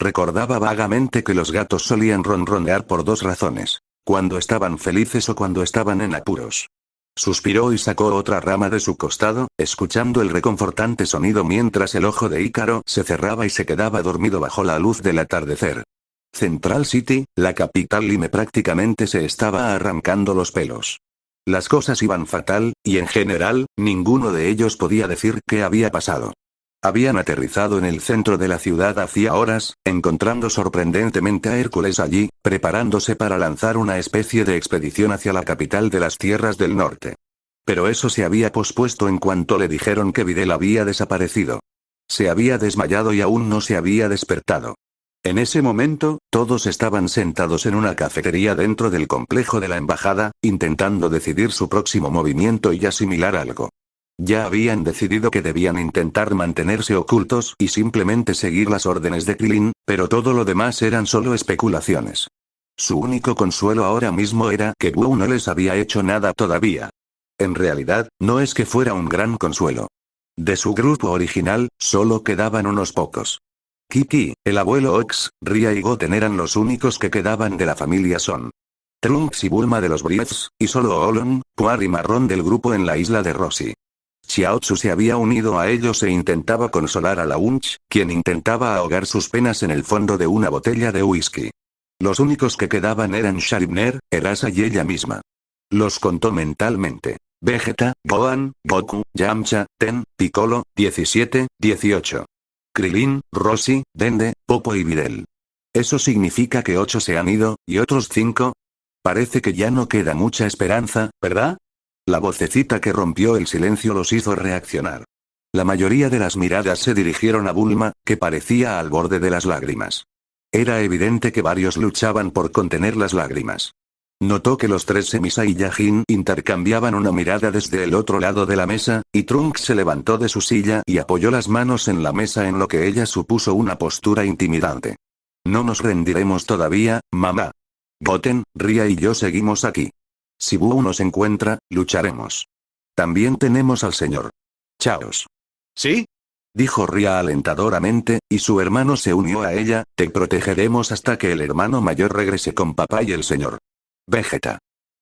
Recordaba vagamente que los gatos solían ronronear por dos razones: cuando estaban felices o cuando estaban en apuros. Suspiró y sacó otra rama de su costado, escuchando el reconfortante sonido mientras el ojo de Ícaro se cerraba y se quedaba dormido bajo la luz del atardecer. Central City, la capital Lime, prácticamente se estaba arrancando los pelos. Las cosas iban fatal, y en general, ninguno de ellos podía decir qué había pasado. Habían aterrizado en el centro de la ciudad hacía horas, encontrando sorprendentemente a Hércules allí, preparándose para lanzar una especie de expedición hacia la capital de las tierras del norte. Pero eso se había pospuesto en cuanto le dijeron que Videl había desaparecido. Se había desmayado y aún no se había despertado. En ese momento, todos estaban sentados en una cafetería dentro del complejo de la embajada, intentando decidir su próximo movimiento y asimilar algo. Ya habían decidido que debían intentar mantenerse ocultos y simplemente seguir las órdenes de Krillin, pero todo lo demás eran solo especulaciones. Su único consuelo ahora mismo era que Buu no les había hecho nada todavía. En realidad, no es que fuera un gran consuelo. De su grupo original, solo quedaban unos pocos. Kiki, el abuelo Ox, Ria y Goten eran los únicos que quedaban de la familia Son. Trunks y Bulma de los Briefs, y solo Olon, Puar y Marrón del grupo en la isla de Roshi. Chiaotzu se había unido a ellos e intentaba consolar a la Unch, quien intentaba ahogar sus penas en el fondo de una botella de whisky. Los únicos que quedaban eran Sharibner, Erasa y ella misma. Los contó mentalmente. Vegeta, Gohan, Goku, Yamcha, Ten, Piccolo, 17, 18. Krilin, Rossi, Dende, Popo y Videl. ¿Eso significa que 8 se han ido, y otros 5? Parece que ya no queda mucha esperanza, ¿verdad? La vocecita que rompió el silencio los hizo reaccionar. La mayoría de las miradas se dirigieron a Bulma, que parecía al borde de las lágrimas. Era evidente que varios luchaban por contener las lágrimas. Notó que los 3 Semisa y Yajin intercambiaban una mirada desde el otro lado de la mesa, y Trunks se levantó de su silla y apoyó las manos en la mesa en lo que ella supuso una postura intimidante. No nos rendiremos todavía, mamá. Goten, Ria y yo seguimos aquí. Si Buu nos encuentra, lucharemos. También tenemos al señor Chaos. ¿Sí? Dijo Ria alentadoramente, y su hermano se unió a ella. Te protegeremos hasta que el hermano mayor regrese con papá y el señor Vegeta.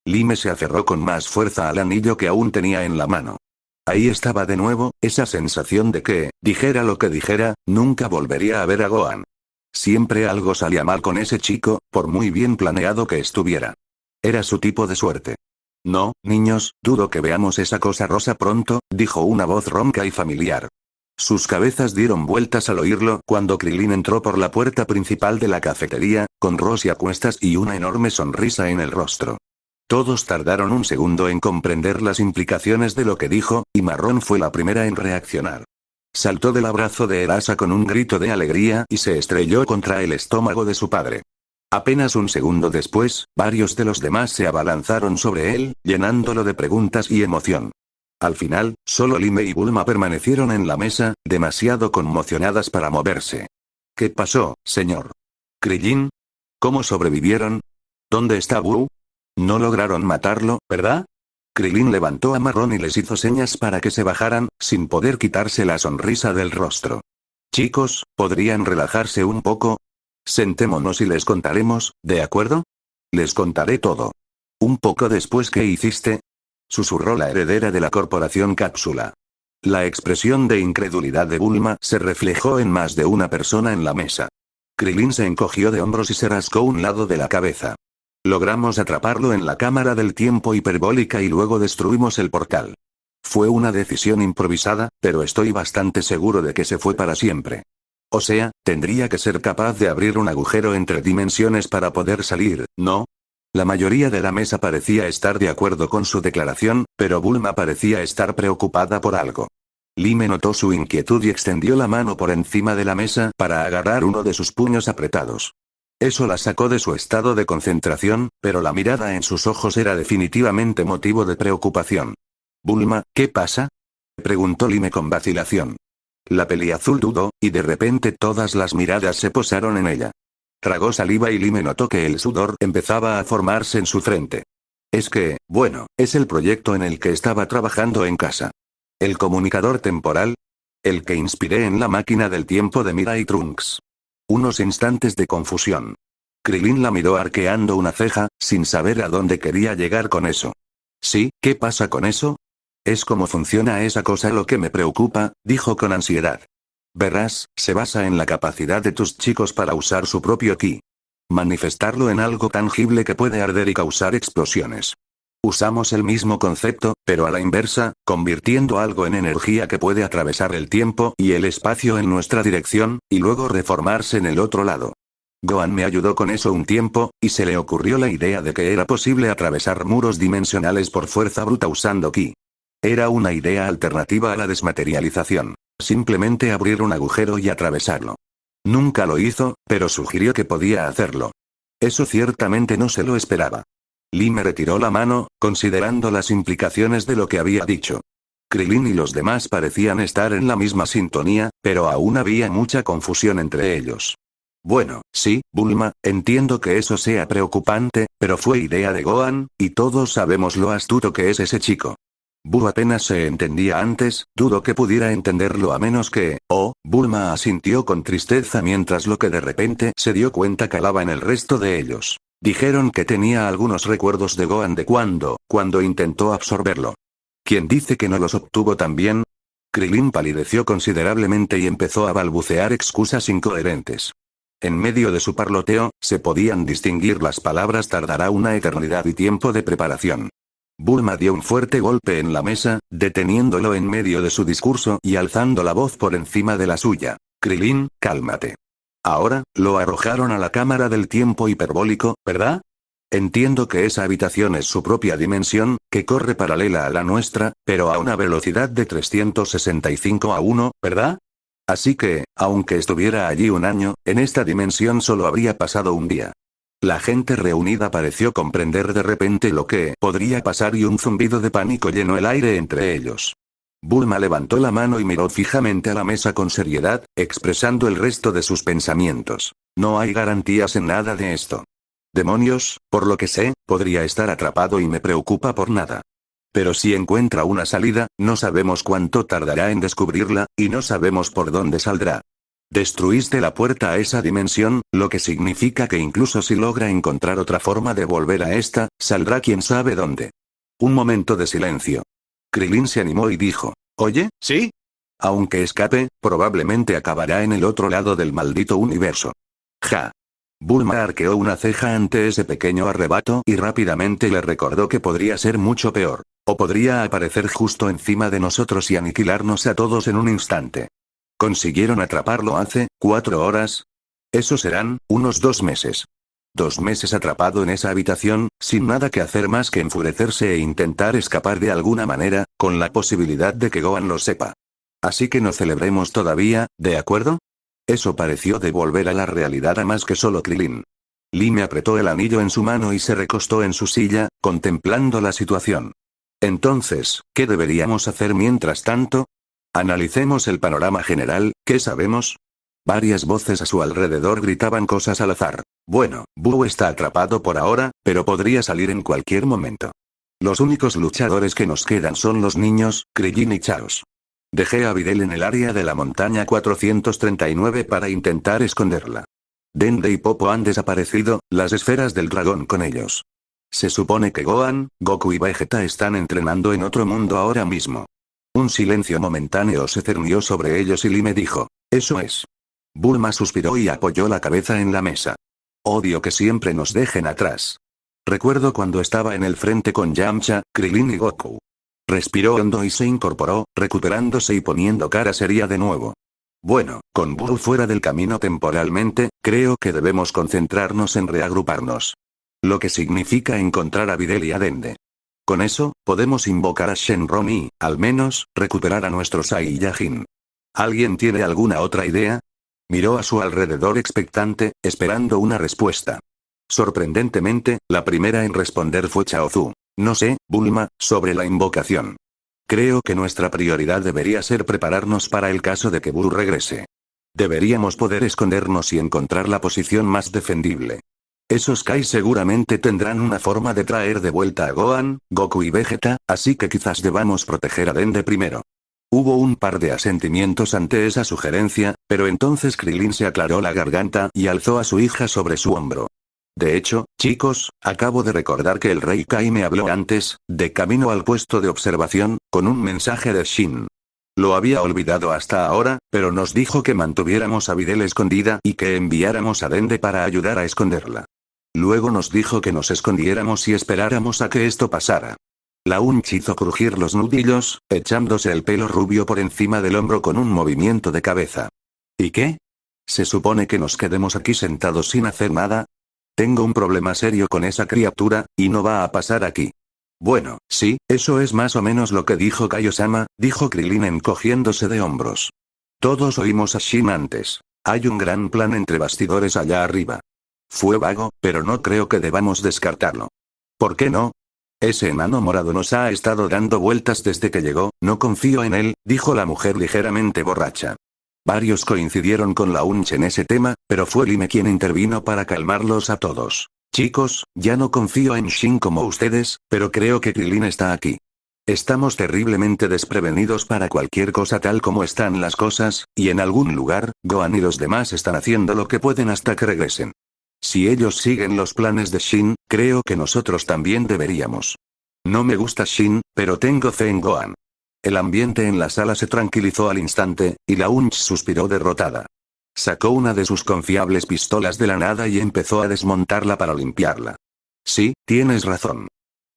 Lime se aferró con más fuerza al anillo que aún tenía en la mano. Ahí estaba de nuevo, esa sensación de que, dijera lo que dijera, nunca volvería a ver a Gohan. Siempre algo salía mal con ese chico, por muy bien planeado que estuviera. Era su tipo de suerte. No, niños, dudo que veamos esa cosa rosa pronto, dijo una voz ronca y familiar. Sus cabezas dieron vueltas al oírlo cuando Krilin entró por la puerta principal de la cafetería, con Rossi a cuestas y una enorme sonrisa en el rostro. Todos tardaron un segundo en comprender las implicaciones de lo que dijo, y Marrón fue la primera en reaccionar. Saltó del abrazo de Erasa con un grito de alegría y se estrelló contra el estómago de su padre. Apenas un segundo después, varios de los demás se abalanzaron sobre él, llenándolo de preguntas y emoción. Al final, solo Lime y Bulma permanecieron en la mesa, demasiado conmocionadas para moverse. ¿Qué pasó, señor Krillin? ¿Cómo sobrevivieron? ¿Dónde está Buu? No lograron matarlo, ¿verdad? Krilin levantó a Marrón y les hizo señas para que se bajaran, sin poder quitarse la sonrisa del rostro. Chicos, ¿podrían relajarse un poco? Sentémonos y les contaremos, ¿de acuerdo? Les contaré todo. Un poco después, ¿qué hiciste? Susurró la heredera de la corporación Cápsula. La expresión de incredulidad de Bulma se reflejó en más de una persona en la mesa. Krilin se encogió de hombros y se rascó un lado de la cabeza. Logramos atraparlo en la cámara del tiempo hiperbólica y luego destruimos el portal. Fue una decisión improvisada, pero estoy bastante seguro de que se fue para siempre. O sea, tendría que ser capaz de abrir un agujero entre dimensiones para poder salir, ¿no? La mayoría de la mesa parecía estar de acuerdo con su declaración, pero Bulma parecía estar preocupada por algo. Lime notó su inquietud y extendió la mano por encima de la mesa para agarrar uno de sus puños apretados. Eso la sacó de su estado de concentración, pero la mirada en sus ojos era definitivamente motivo de preocupación. «Bulma, ¿qué pasa?», preguntó Lime con vacilación. La peliazul dudó, y de repente todas las miradas se posaron en ella. Tragó saliva y Lime notó que el sudor empezaba a formarse en su frente. Es que, bueno, es el proyecto en el que estaba trabajando en casa. El comunicador temporal. El que inspiré en la máquina del tiempo de Mira y Trunks. Unos instantes de confusión. Krilin la miró arqueando una ceja, sin saber a dónde quería llegar con eso. ¿Sí? ¿Qué pasa con eso? Es cómo funciona esa cosa lo que me preocupa, dijo con ansiedad. Verás, se basa en la capacidad de tus chicos para usar su propio ki. Manifestarlo en algo tangible que puede arder y causar explosiones. Usamos el mismo concepto, pero a la inversa, convirtiendo algo en energía que puede atravesar el tiempo y el espacio en nuestra dirección, y luego reformarse en el otro lado. Gohan me ayudó con eso un tiempo, y se le ocurrió la idea de que era posible atravesar muros dimensionales por fuerza bruta usando ki. Era una idea alternativa a la desmaterialización. Simplemente abrir un agujero y atravesarlo. Nunca lo hizo, pero sugirió que podía hacerlo. Eso ciertamente no se lo esperaba. Lime retiró la mano, considerando las implicaciones de lo que había dicho. Krilin y los demás parecían estar en la misma sintonía, pero aún había mucha confusión entre ellos. Bueno, sí, Bulma, entiendo que eso sea preocupante, pero fue idea de Gohan, y todos sabemos lo astuto que es ese chico. Buu apenas se entendía antes, dudo que pudiera entenderlo a menos que, Bulma asintió con tristeza mientras lo que de repente se dio cuenta calaba en el resto de ellos. Dijeron que tenía algunos recuerdos de Gohan de cuando intentó absorberlo. ¿Quién dice que no los obtuvo también? Krilin palideció considerablemente y empezó a balbucear excusas incoherentes. En medio de su parloteo, se podían distinguir las palabras tardará una eternidad y tiempo de preparación. Bulma dio un fuerte golpe en la mesa, deteniéndolo en medio de su discurso y alzando la voz por encima de la suya. Krilin, cálmate. Ahora, lo arrojaron a la cámara del tiempo hiperbólico, ¿verdad? Entiendo que esa habitación es su propia dimensión, que corre paralela a la nuestra, pero a una velocidad de 365 a 1, ¿verdad? Así que, aunque estuviera allí un año, en esta dimensión solo habría pasado un día. La gente reunida pareció comprender de repente lo que podría pasar y un zumbido de pánico llenó el aire entre ellos. Bulma levantó la mano y miró fijamente a la mesa con seriedad, expresando el resto de sus pensamientos. No hay garantías en nada de esto. Demonios, por lo que sé, podría estar atrapado y me preocupa por nada. Pero si encuentra una salida, no sabemos cuánto tardará en descubrirla, y no sabemos por dónde saldrá. Destruiste la puerta a esa dimensión, lo que significa que incluso si logra encontrar otra forma de volver a esta, saldrá quién sabe dónde. Un momento de silencio. Krilin se animó y dijo, «Oye, ¿sí? Aunque escape, probablemente acabará en el otro lado del maldito universo». Ja. Bulma arqueó una ceja ante ese pequeño arrebato y rápidamente le recordó que podría ser mucho peor. O podría aparecer justo encima de nosotros y aniquilarnos a todos en un instante. ¿Consiguieron atraparlo hace 4 horas? Eso serán, unos 2 meses. 2 meses atrapado en esa habitación, sin nada que hacer más que enfurecerse e intentar escapar de alguna manera, con la posibilidad de que Gohan lo sepa. Así que no celebremos todavía, ¿de acuerdo? Eso pareció devolver a la realidad a más que solo Krilin. Lee me apretó el anillo en su mano y se recostó en su silla, contemplando la situación. Entonces, ¿qué deberíamos hacer mientras tanto? Analicemos el panorama general, ¿qué sabemos? Varias voces a su alrededor gritaban cosas al azar. Bueno, Buu está atrapado por ahora, pero podría salir en cualquier momento. Los únicos luchadores que nos quedan son los niños, Krillin y Chaos. Dejé a Videl en el área de la montaña 439 para intentar esconderla. Dende y Popo han desaparecido, las esferas del dragón con ellos. Se supone que Gohan, Goku y Vegeta están entrenando en otro mundo ahora mismo. Un silencio momentáneo se cernió sobre ellos y Lee me dijo, «Eso es». Bulma suspiró y apoyó la cabeza en la mesa. Odio que siempre nos dejen atrás. Recuerdo cuando estaba en el frente con Yamcha, Krillin y Goku. Respiró hondo y se incorporó, recuperándose y poniendo cara seria de nuevo. Bueno, con Buu fuera del camino temporalmente, creo que debemos concentrarnos en reagruparnos. Lo que significa encontrar a Videl y a Dende. Con eso, podemos invocar a Shenron y, al menos, recuperar a nuestro Saiyajin. ¿Alguien tiene alguna otra idea? Miró a su alrededor expectante, esperando una respuesta. Sorprendentemente, la primera en responder fue Chaozu. No sé, Bulma, sobre la invocación. Creo que nuestra prioridad debería ser prepararnos para el caso de que Buu regrese. Deberíamos poder escondernos y encontrar la posición más defendible. Esos Kai seguramente tendrán una forma de traer de vuelta a Gohan, Goku y Vegeta, así que quizás debamos proteger a Dende primero. Hubo un par de asentimientos ante esa sugerencia, pero entonces Krillin se aclaró la garganta y alzó a su hija sobre su hombro. De hecho, chicos, acabo de recordar que el Rey Kai me habló antes, de camino al puesto de observación, con un mensaje de Shin. Lo había olvidado hasta ahora, pero nos dijo que mantuviéramos a Videl escondida y que enviáramos a Dende para ayudar a esconderla. Luego nos dijo que nos escondiéramos y esperáramos a que esto pasara. La Unch hizo crujir los nudillos, echándose el pelo rubio por encima del hombro con un movimiento de cabeza. ¿Y qué? ¿Se supone que nos quedemos aquí sentados sin hacer nada? Tengo un problema serio con esa criatura, y no va a pasar aquí. Bueno, sí, eso es más o menos lo que dijo Kaiosama, dijo Krillin encogiéndose de hombros. Todos oímos a Shin antes. Hay un gran plan entre bastidores allá arriba. Fue vago, pero no creo que debamos descartarlo. ¿Por qué no? Ese enano morado nos ha estado dando vueltas desde que llegó, no confío en él, dijo la mujer ligeramente borracha. Varios coincidieron con la Unch en ese tema, pero fue Lime quien intervino para calmarlos a todos. Chicos, ya no confío en Shin como ustedes, pero creo que Krillin está aquí. Estamos terriblemente desprevenidos para cualquier cosa tal como están las cosas, y en algún lugar, Gohan y los demás están haciendo lo que pueden hasta que regresen. Si ellos siguen los planes de Shin, creo que nosotros también deberíamos. No me gusta Shin, pero tengo fe en Gohan. El ambiente en la sala se tranquilizó al instante, y la Unch suspiró derrotada. Sacó una de sus confiables pistolas de la nada y empezó a desmontarla para limpiarla. Sí, tienes razón.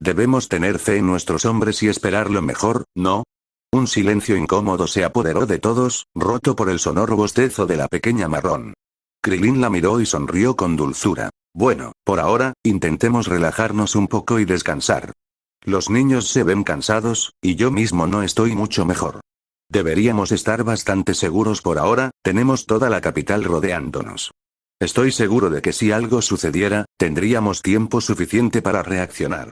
Debemos tener fe en nuestros hombres y esperar lo mejor, ¿no? Un silencio incómodo se apoderó de todos, roto por el sonoro bostezo de la pequeña marrón. Krilin la miró y sonrió con dulzura. Bueno, por ahora, intentemos relajarnos un poco y descansar. Los niños se ven cansados, y yo mismo no estoy mucho mejor. Deberíamos estar bastante seguros por ahora, tenemos toda la capital rodeándonos. Estoy seguro de que si algo sucediera, tendríamos tiempo suficiente para reaccionar.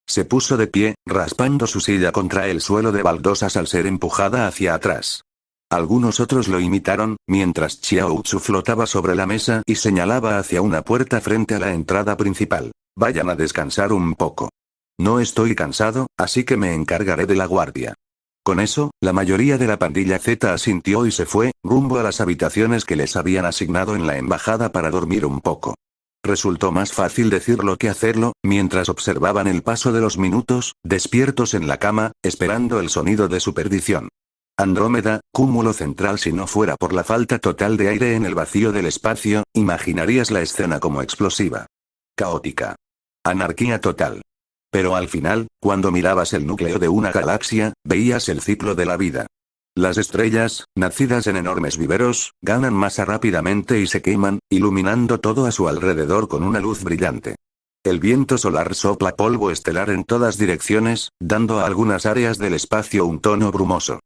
Se puso de pie, raspando su silla contra el suelo de baldosas al ser empujada hacia atrás. Algunos otros lo imitaron, mientras Xiao Tzu flotaba sobre la mesa y señalaba hacia una puerta frente a la entrada principal. Vayan a descansar un poco. No estoy cansado, así que me encargaré de la guardia. Con eso, la mayoría de la pandilla Z asintió y se fue, rumbo a las habitaciones que les habían asignado en la embajada para dormir un poco. Resultó más fácil decirlo que hacerlo, mientras observaban el paso de los minutos, despiertos en la cama, esperando el sonido de su perdición. Andrómeda, cúmulo central. Si no fuera por la falta total de aire en el vacío del espacio, imaginarías la escena como explosiva. Caótica. Anarquía total. Pero al final, cuando mirabas el núcleo de una galaxia, veías el ciclo de la vida. Las estrellas, nacidas en enormes viveros, ganan masa rápidamente y se queman, iluminando todo a su alrededor con una luz brillante. El viento solar sopla polvo estelar en todas direcciones, dando a algunas áreas del espacio un tono brumoso.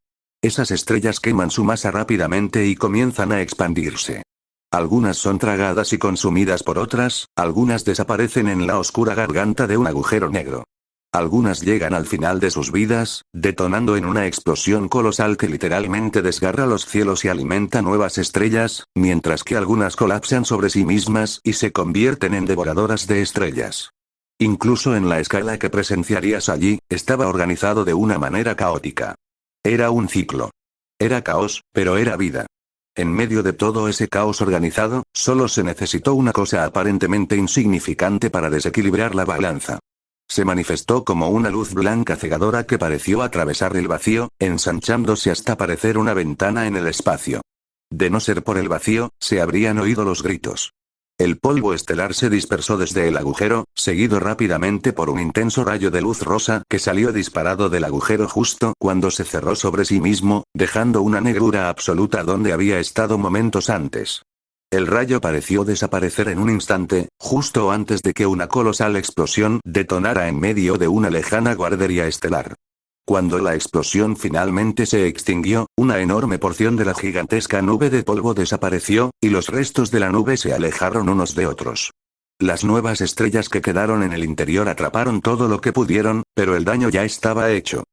Esas estrellas queman su masa rápidamente y comienzan a expandirse. Algunas son tragadas y consumidas por otras, algunas desaparecen en la oscura garganta de un agujero negro. Algunas llegan al final de sus vidas, detonando en una explosión colosal que literalmente desgarra los cielos y alimenta nuevas estrellas, mientras que algunas colapsan sobre sí mismas y se convierten en devoradoras de estrellas. Incluso en la escala que presenciarías allí, estaba organizado de una manera caótica. Era un ciclo. Era caos, pero era vida. En medio de todo ese caos organizado, solo se necesitó una cosa aparentemente insignificante para desequilibrar la balanza. Se manifestó como una luz blanca cegadora que pareció atravesar el vacío, ensanchándose hasta parecer una ventana en el espacio. De no ser por el vacío, se habrían oído los gritos. El polvo estelar se dispersó desde el agujero, seguido rápidamente por un intenso rayo de luz rosa que salió disparado del agujero justo cuando se cerró sobre sí mismo, dejando una negrura absoluta donde había estado momentos antes. El rayo pareció desaparecer en un instante, justo antes de que una colosal explosión detonara en medio de una lejana guardería estelar. Cuando la explosión finalmente se extinguió, una enorme porción de la gigantesca nube de polvo desapareció, y los restos de la nube se alejaron unos de otros. Las nuevas estrellas que quedaron en el interior atraparon todo lo que pudieron, pero el daño ya estaba hecho.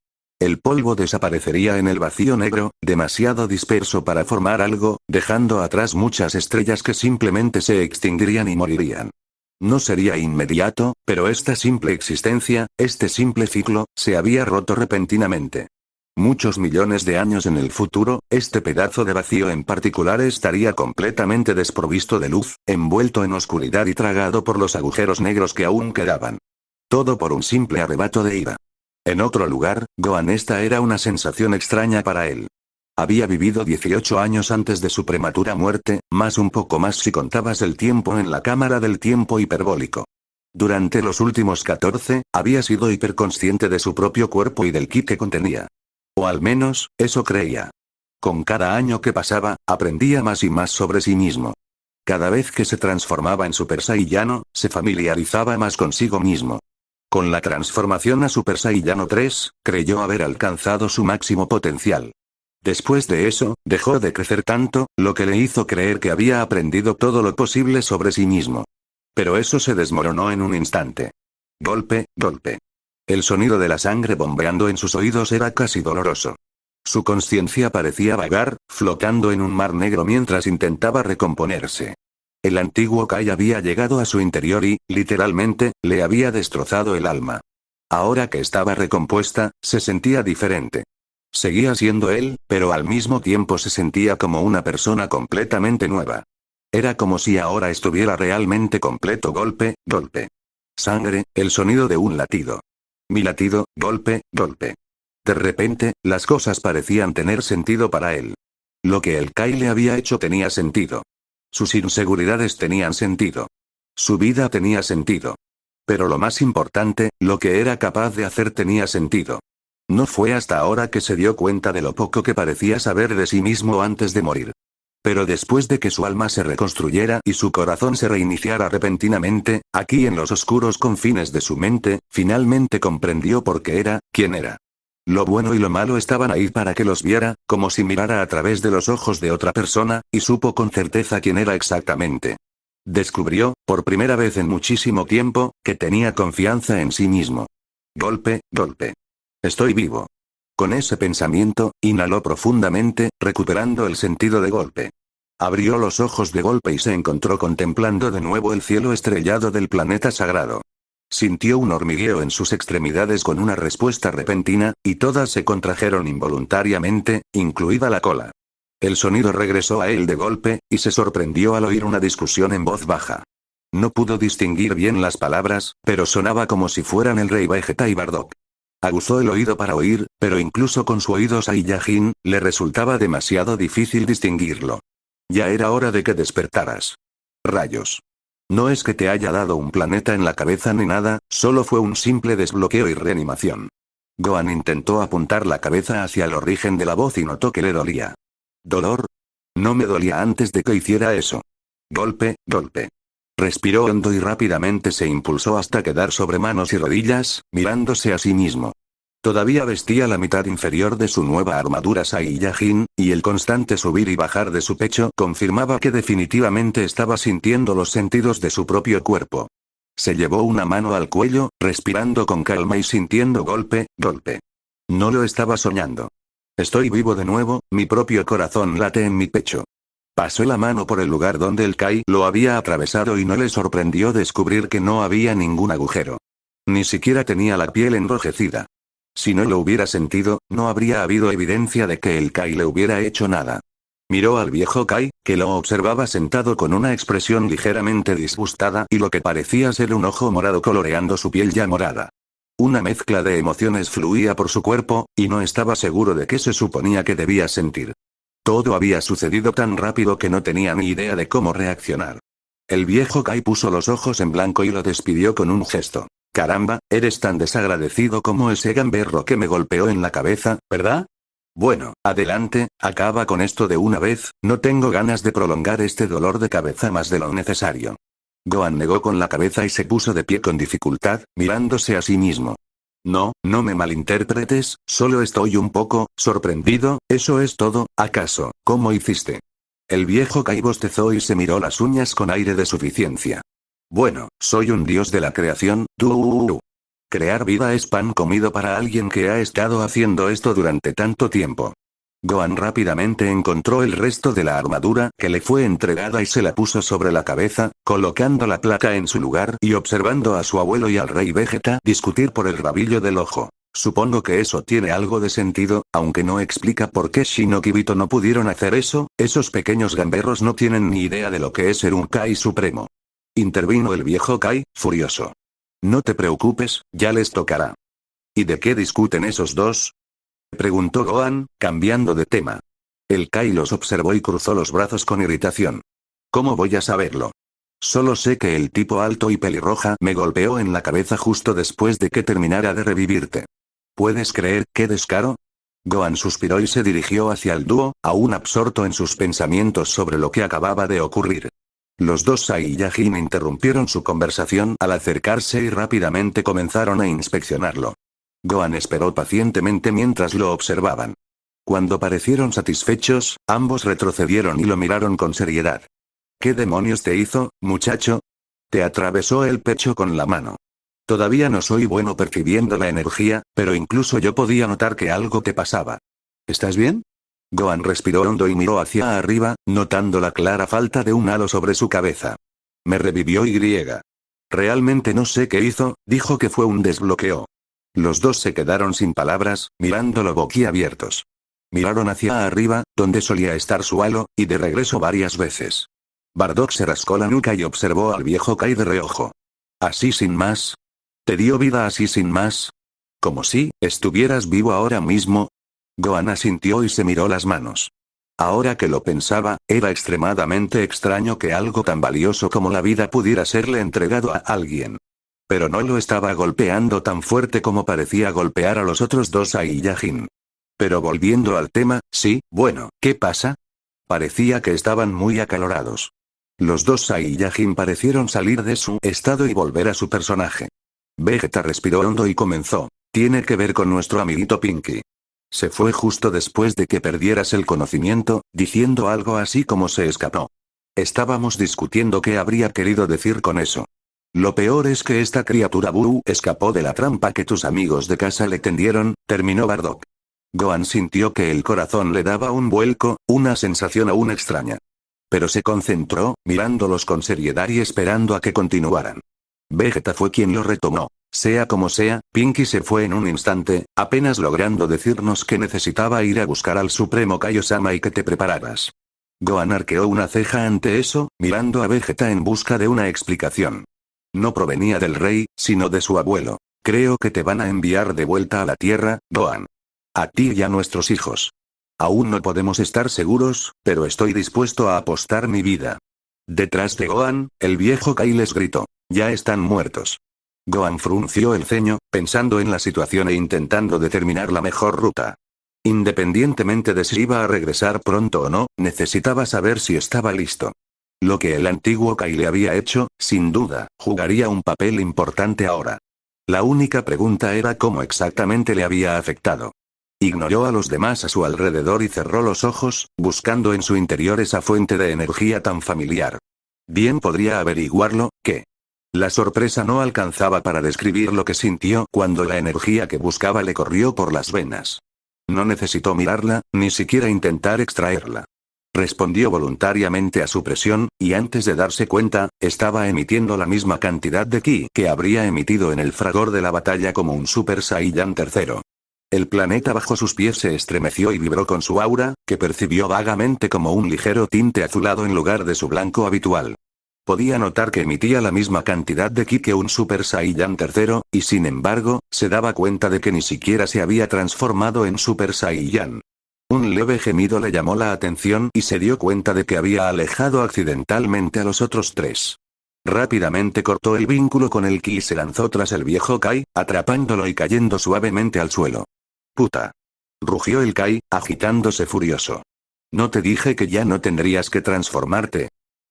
El polvo desaparecería en el vacío negro, demasiado disperso para formar algo, dejando atrás muchas estrellas que simplemente se extinguirían y morirían. No sería inmediato, pero esta simple existencia, este simple ciclo, se había roto repentinamente. Muchos millones de años en el futuro, este pedazo de vacío en particular estaría completamente desprovisto de luz, envuelto en oscuridad y tragado por los agujeros negros que aún quedaban. Todo por un simple arrebato de ira. En otro lugar, Gohan, esta era una sensación extraña para él. Había vivido 18 años antes de su prematura muerte, más un poco más si contabas el tiempo en la cámara del tiempo hiperbólico. Durante los últimos 14, había sido hiperconsciente de su propio cuerpo y del ki que contenía. O al menos, eso creía. Con cada año que pasaba, aprendía más y más sobre sí mismo. Cada vez que se transformaba en Super Saiyano, se familiarizaba más consigo mismo. Con la transformación a Super Saiyano 3, creyó haber alcanzado su máximo potencial. Después de eso, dejó de crecer tanto, lo que le hizo creer que había aprendido todo lo posible sobre sí mismo. Pero eso se desmoronó en un instante. Golpe, golpe. El sonido de la sangre bombeando en sus oídos era casi doloroso. Su conciencia parecía vagar, flotando en un mar negro mientras intentaba recomponerse. El antiguo Kai había llegado a su interior y, literalmente, le había destrozado el alma. Ahora que estaba recompuesta, se sentía diferente. Seguía siendo él, pero al mismo tiempo se sentía como una persona completamente nueva. Era como si ahora estuviera realmente completo. Golpe, golpe. Sangre, el sonido de un latido. Mi latido, golpe, golpe. De repente, las cosas parecían tener sentido para él. Lo que el Kai le había hecho tenía sentido. Sus inseguridades tenían sentido. Su vida tenía sentido. Pero lo más importante, lo que era capaz de hacer tenía sentido. No fue hasta ahora que se dio cuenta de lo poco que parecía saber de sí mismo antes de morir. Pero después de que su alma se reconstruyera y su corazón se reiniciara repentinamente, aquí en los oscuros confines de su mente, finalmente comprendió por qué era, quién era. Lo bueno y lo malo estaban ahí para que los viera, como si mirara a través de los ojos de otra persona, y supo con certeza quién era exactamente. Descubrió, por primera vez en muchísimo tiempo, que tenía confianza en sí mismo. Golpe, golpe. Estoy vivo. Con ese pensamiento, inhaló profundamente, recuperando el sentido de golpe. Abrió los ojos de golpe y se encontró contemplando de nuevo el cielo estrellado del planeta sagrado. Sintió un hormigueo en sus extremidades con una respuesta repentina, y todas se contrajeron involuntariamente, incluida la cola. El sonido regresó a él de golpe, y se sorprendió al oír una discusión en voz baja. No pudo distinguir bien las palabras, pero sonaba como si fueran el rey Vegeta y Bardock. Aguzó el oído para oír, pero incluso con su oído Saiyajin, le resultaba demasiado difícil distinguirlo. Ya era hora de que despertaras. Rayos. No es que te haya dado un planeta en la cabeza ni nada, solo fue un simple desbloqueo y reanimación. Gohan intentó apuntar la cabeza hacia el origen de la voz y notó que le dolía. ¿Dolor? No me dolía antes de que hiciera eso. Golpe, golpe. Respiró hondo y rápidamente se impulsó hasta quedar sobre manos y rodillas, mirándose a sí mismo. Todavía vestía la mitad inferior de su nueva armadura Saiyajin, y el constante subir y bajar de su pecho confirmaba que definitivamente estaba sintiendo los sentidos de su propio cuerpo. Se llevó una mano al cuello, respirando con calma y sintiendo golpe, golpe. No lo estaba soñando. Estoy vivo de nuevo, mi propio corazón late en mi pecho. Pasó la mano por el lugar donde el Kai lo había atravesado y no le sorprendió descubrir que no había ningún agujero. Ni siquiera tenía la piel enrojecida. Si no lo hubiera sentido, no habría habido evidencia de que el Kai le hubiera hecho nada. Miró al viejo Kai, que lo observaba sentado con una expresión ligeramente disgustada y lo que parecía ser un ojo morado coloreando su piel ya morada. Una mezcla de emociones fluía por su cuerpo, y no estaba seguro de qué se suponía que debía sentir. Todo había sucedido tan rápido que no tenía ni idea de cómo reaccionar. El viejo Kai puso los ojos en blanco y lo despidió con un gesto. Caramba, eres tan desagradecido como ese gamberro que me golpeó en la cabeza, ¿verdad? Bueno, adelante, acaba con esto de una vez, no tengo ganas de prolongar este dolor de cabeza más de lo necesario. Gohan negó con la cabeza y se puso de pie con dificultad, mirándose a sí mismo. No, no me malinterpretes, solo estoy un poco sorprendido, eso es todo. ¿Acaso, cómo hiciste? El viejo Kai bostezó y se miró las uñas con aire de suficiencia. Bueno, soy un dios de la creación, Crear vida es pan comido para alguien que ha estado haciendo esto durante tanto tiempo. Gohan rápidamente encontró el resto de la armadura que le fue entregada y se la puso sobre la cabeza, colocando la placa en su lugar y observando a su abuelo y al rey Vegeta discutir por el rabillo del ojo. Supongo que eso tiene algo de sentido, aunque no explica por qué Shinnok y Vito no pudieron hacer eso, esos pequeños gamberros no tienen ni idea de lo que es ser un Kai supremo. Intervino el viejo Kai, furioso. No te preocupes, ya les tocará. ¿Y de qué discuten esos dos? Preguntó Gohan, cambiando de tema. El Kai los observó y cruzó los brazos con irritación. ¿Cómo voy a saberlo? Solo sé que el tipo alto y pelirroja me golpeó en la cabeza justo después de que terminara de revivirte. ¿Puedes creer qué descaro? Gohan suspiró y se dirigió hacia el dúo, aún absorto en sus pensamientos sobre lo que acababa de ocurrir. Los dos Saiyajin interrumpieron su conversación al acercarse y rápidamente comenzaron a inspeccionarlo. Gohan esperó pacientemente mientras lo observaban. Cuando parecieron satisfechos, ambos retrocedieron y lo miraron con seriedad. ¿Qué demonios te hizo, muchacho? Te atravesó el pecho con la mano. Todavía no soy bueno percibiendo la energía, pero incluso yo podía notar que algo te pasaba. ¿Estás bien? Gohan respiró hondo y miró hacia arriba, notando la clara falta de un halo sobre su cabeza. Me revivió Y. Realmente no sé qué hizo, dijo que fue un desbloqueo. Los dos se quedaron sin palabras, mirándolo boquiabiertos. Miraron hacia arriba, donde solía estar su halo, y de regreso varias veces. Bardock se rascó la nuca y observó al viejo Kai de reojo. ¿Así sin más? ¿Te dio vida así sin más? ¿Como si estuvieras vivo ahora mismo? Gohan asintió y se miró las manos. Ahora que lo pensaba, era extremadamente extraño que algo tan valioso como la vida pudiera serle entregado a alguien. Pero no lo estaba golpeando tan fuerte como parecía golpear a los otros dos Saiyajin. Pero volviendo al tema, sí, bueno, ¿qué pasa? Parecía que estaban muy acalorados. Los dos Saiyajin parecieron salir de su estado y volver a su personaje. Vegeta respiró hondo y comenzó. Tiene que ver con nuestro amiguito Pinky. Se fue justo después de que perdieras el conocimiento, diciendo algo así como se escapó. Estábamos discutiendo qué habría querido decir con eso. Lo peor es que esta criatura Buu escapó de la trampa que tus amigos de casa le tendieron, terminó Bardock. Gohan sintió que el corazón le daba un vuelco, una sensación aún extraña. Pero se concentró, mirándolos con seriedad y esperando a que continuaran. Vegeta fue quien lo retomó. Sea como sea, Pinky se fue en un instante, apenas logrando decirnos que necesitaba ir a buscar al Supremo Kaiosama y que te prepararas. Gohan arqueó una ceja ante eso, mirando a Vegeta en busca de una explicación. No provenía del rey, sino de su abuelo. Creo que te van a enviar de vuelta a la Tierra, Gohan. A ti y a nuestros hijos. Aún no podemos estar seguros, pero estoy dispuesto a apostar mi vida. Detrás de Gohan, el viejo Kai les gritó. Ya están muertos. Gohan frunció el ceño, pensando en la situación e intentando determinar la mejor ruta. Independientemente de si iba a regresar pronto o no, necesitaba saber si estaba listo. Lo que el antiguo Kai le había hecho, sin duda, jugaría un papel importante ahora. La única pregunta era cómo exactamente le había afectado. Ignoró a los demás a su alrededor y cerró los ojos, buscando en su interior esa fuente de energía tan familiar. Bien podría averiguarlo, ¿qué? La sorpresa no alcanzaba para describir lo que sintió cuando la energía que buscaba le corrió por las venas. No necesitó mirarla, ni siquiera intentar extraerla. Respondió voluntariamente a su presión, y antes de darse cuenta, estaba emitiendo la misma cantidad de ki que habría emitido en el fragor de la batalla como un Super Saiyan tercero. El planeta bajo sus pies se estremeció y vibró con su aura, que percibió vagamente como un ligero tinte azulado en lugar de su blanco habitual. Podía notar que emitía la misma cantidad de ki que un Super Saiyan tercero, y sin embargo, se daba cuenta de que ni siquiera se había transformado en Super Saiyan. Un leve gemido le llamó la atención y se dio cuenta de que había alejado accidentalmente a los otros tres. Rápidamente cortó el vínculo con el ki y se lanzó tras el viejo Kai, atrapándolo y cayendo suavemente al suelo. ¡Puta! Rugió el Kai, agitándose furioso. ¿No te dije que ya no tendrías que transformarte?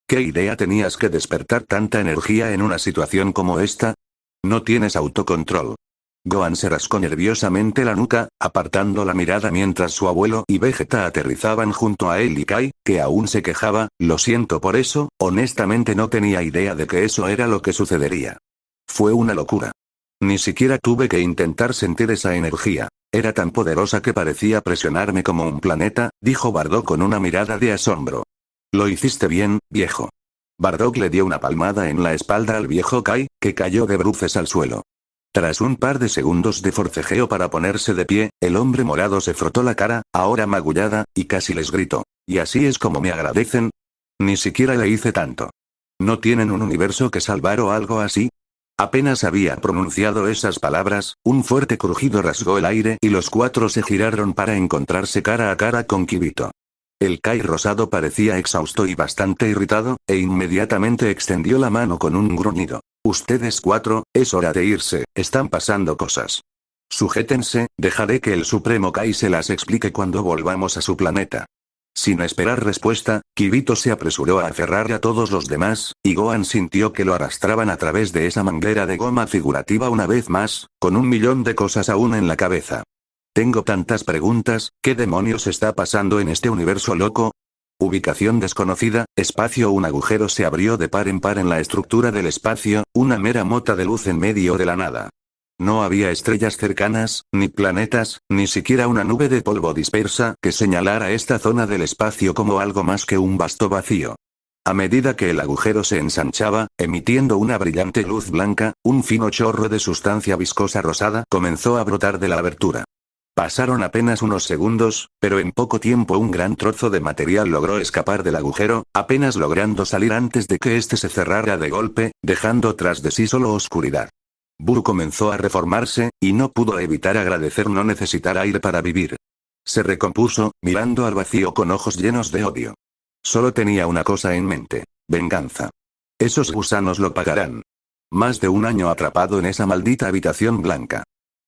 ¿Qué idea tenías que despertar tanta energía en una situación como esta? No tienes autocontrol. Gohan se rascó nerviosamente la nuca, apartando la mirada mientras su abuelo y Vegeta aterrizaban junto a él y Kai, que aún se quejaba. Lo siento por eso, honestamente no tenía idea de que eso era lo que sucedería. Fue una locura. Ni siquiera tuve que intentar sentir esa energía. Era tan poderosa que parecía presionarme como un planeta, dijo Bardock con una mirada de asombro. Lo hiciste bien, viejo. Bardock le dio una palmada en la espalda al viejo Kai, que cayó de bruces al suelo. Tras un par de segundos de forcejeo para ponerse de pie, el hombre morado se frotó la cara, ahora magullada, y casi les gritó. ¿Y así es como me agradecen? Ni siquiera le hice tanto. ¿No tienen un universo que salvar o algo así? Apenas había pronunciado esas palabras, un fuerte crujido rasgó el aire y los cuatro se giraron para encontrarse cara a cara con Kibito. El Kai rosado parecía exhausto y bastante irritado, e inmediatamente extendió la mano con un gruñido. Ustedes cuatro, es hora de irse, están pasando cosas. Sujétense, dejaré que el Supremo Kai se las explique cuando volvamos a su planeta. Sin esperar respuesta, Kibito se apresuró a aferrar a todos los demás, y Gohan sintió que lo arrastraban a través de esa manguera de goma figurativa una vez más, con un millón de cosas aún en la cabeza. Tengo tantas preguntas, ¿qué demonios está pasando en este universo loco? Ubicación desconocida, espacio. Un agujero se abrió de par en par en la estructura del espacio, una mera mota de luz en medio de la nada. No había estrellas cercanas, ni planetas, ni siquiera una nube de polvo dispersa que señalara esta zona del espacio como algo más que un vasto vacío. A medida que el agujero se ensanchaba, emitiendo una brillante luz blanca, un fino chorro de sustancia viscosa rosada comenzó a brotar de la abertura. Pasaron apenas unos segundos, pero en poco tiempo un gran trozo de material logró escapar del agujero, apenas logrando salir antes de que éste se cerrara de golpe, dejando tras de sí solo oscuridad. Buu comenzó a reformarse, y no pudo evitar agradecer no necesitar aire para vivir. Se recompuso, mirando al vacío con ojos llenos de odio. Solo tenía una cosa en mente: venganza. Esos gusanos lo pagarán. Más de un año atrapado en esa maldita habitación blanca.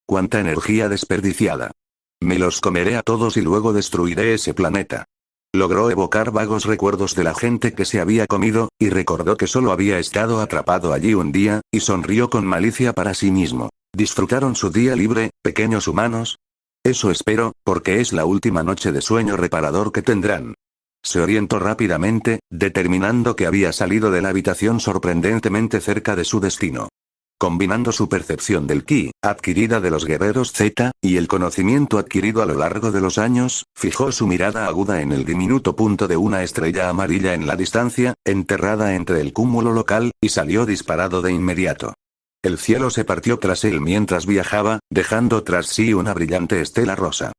Cuánta energía desperdiciada. Me los comeré a todos y luego destruiré ese planeta. Logró evocar vagos recuerdos de la gente que se había comido, y recordó que solo había estado atrapado allí un día, y sonrió con malicia para sí mismo. ¿Disfrutaron su día libre, pequeños humanos? Eso espero, porque es la última noche de sueño reparador que tendrán. Se orientó rápidamente, determinando que había salido de la habitación sorprendentemente cerca de su destino. Combinando su percepción del ki, adquirida de los guerreros Z, y el conocimiento adquirido a lo largo de los años, fijó su mirada aguda en el diminuto punto de una estrella amarilla en la distancia, enterrada entre el cúmulo local, y salió disparado de inmediato. El cielo se partió tras él mientras viajaba, dejando tras sí una brillante estela rosa.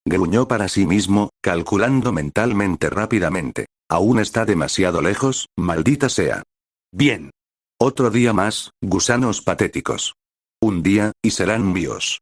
Gruñó para sí mismo, calculando mentalmente rápidamente. Aún está demasiado lejos, maldita sea. Bien. Otro día más, gusanos patéticos. Un día, y serán míos.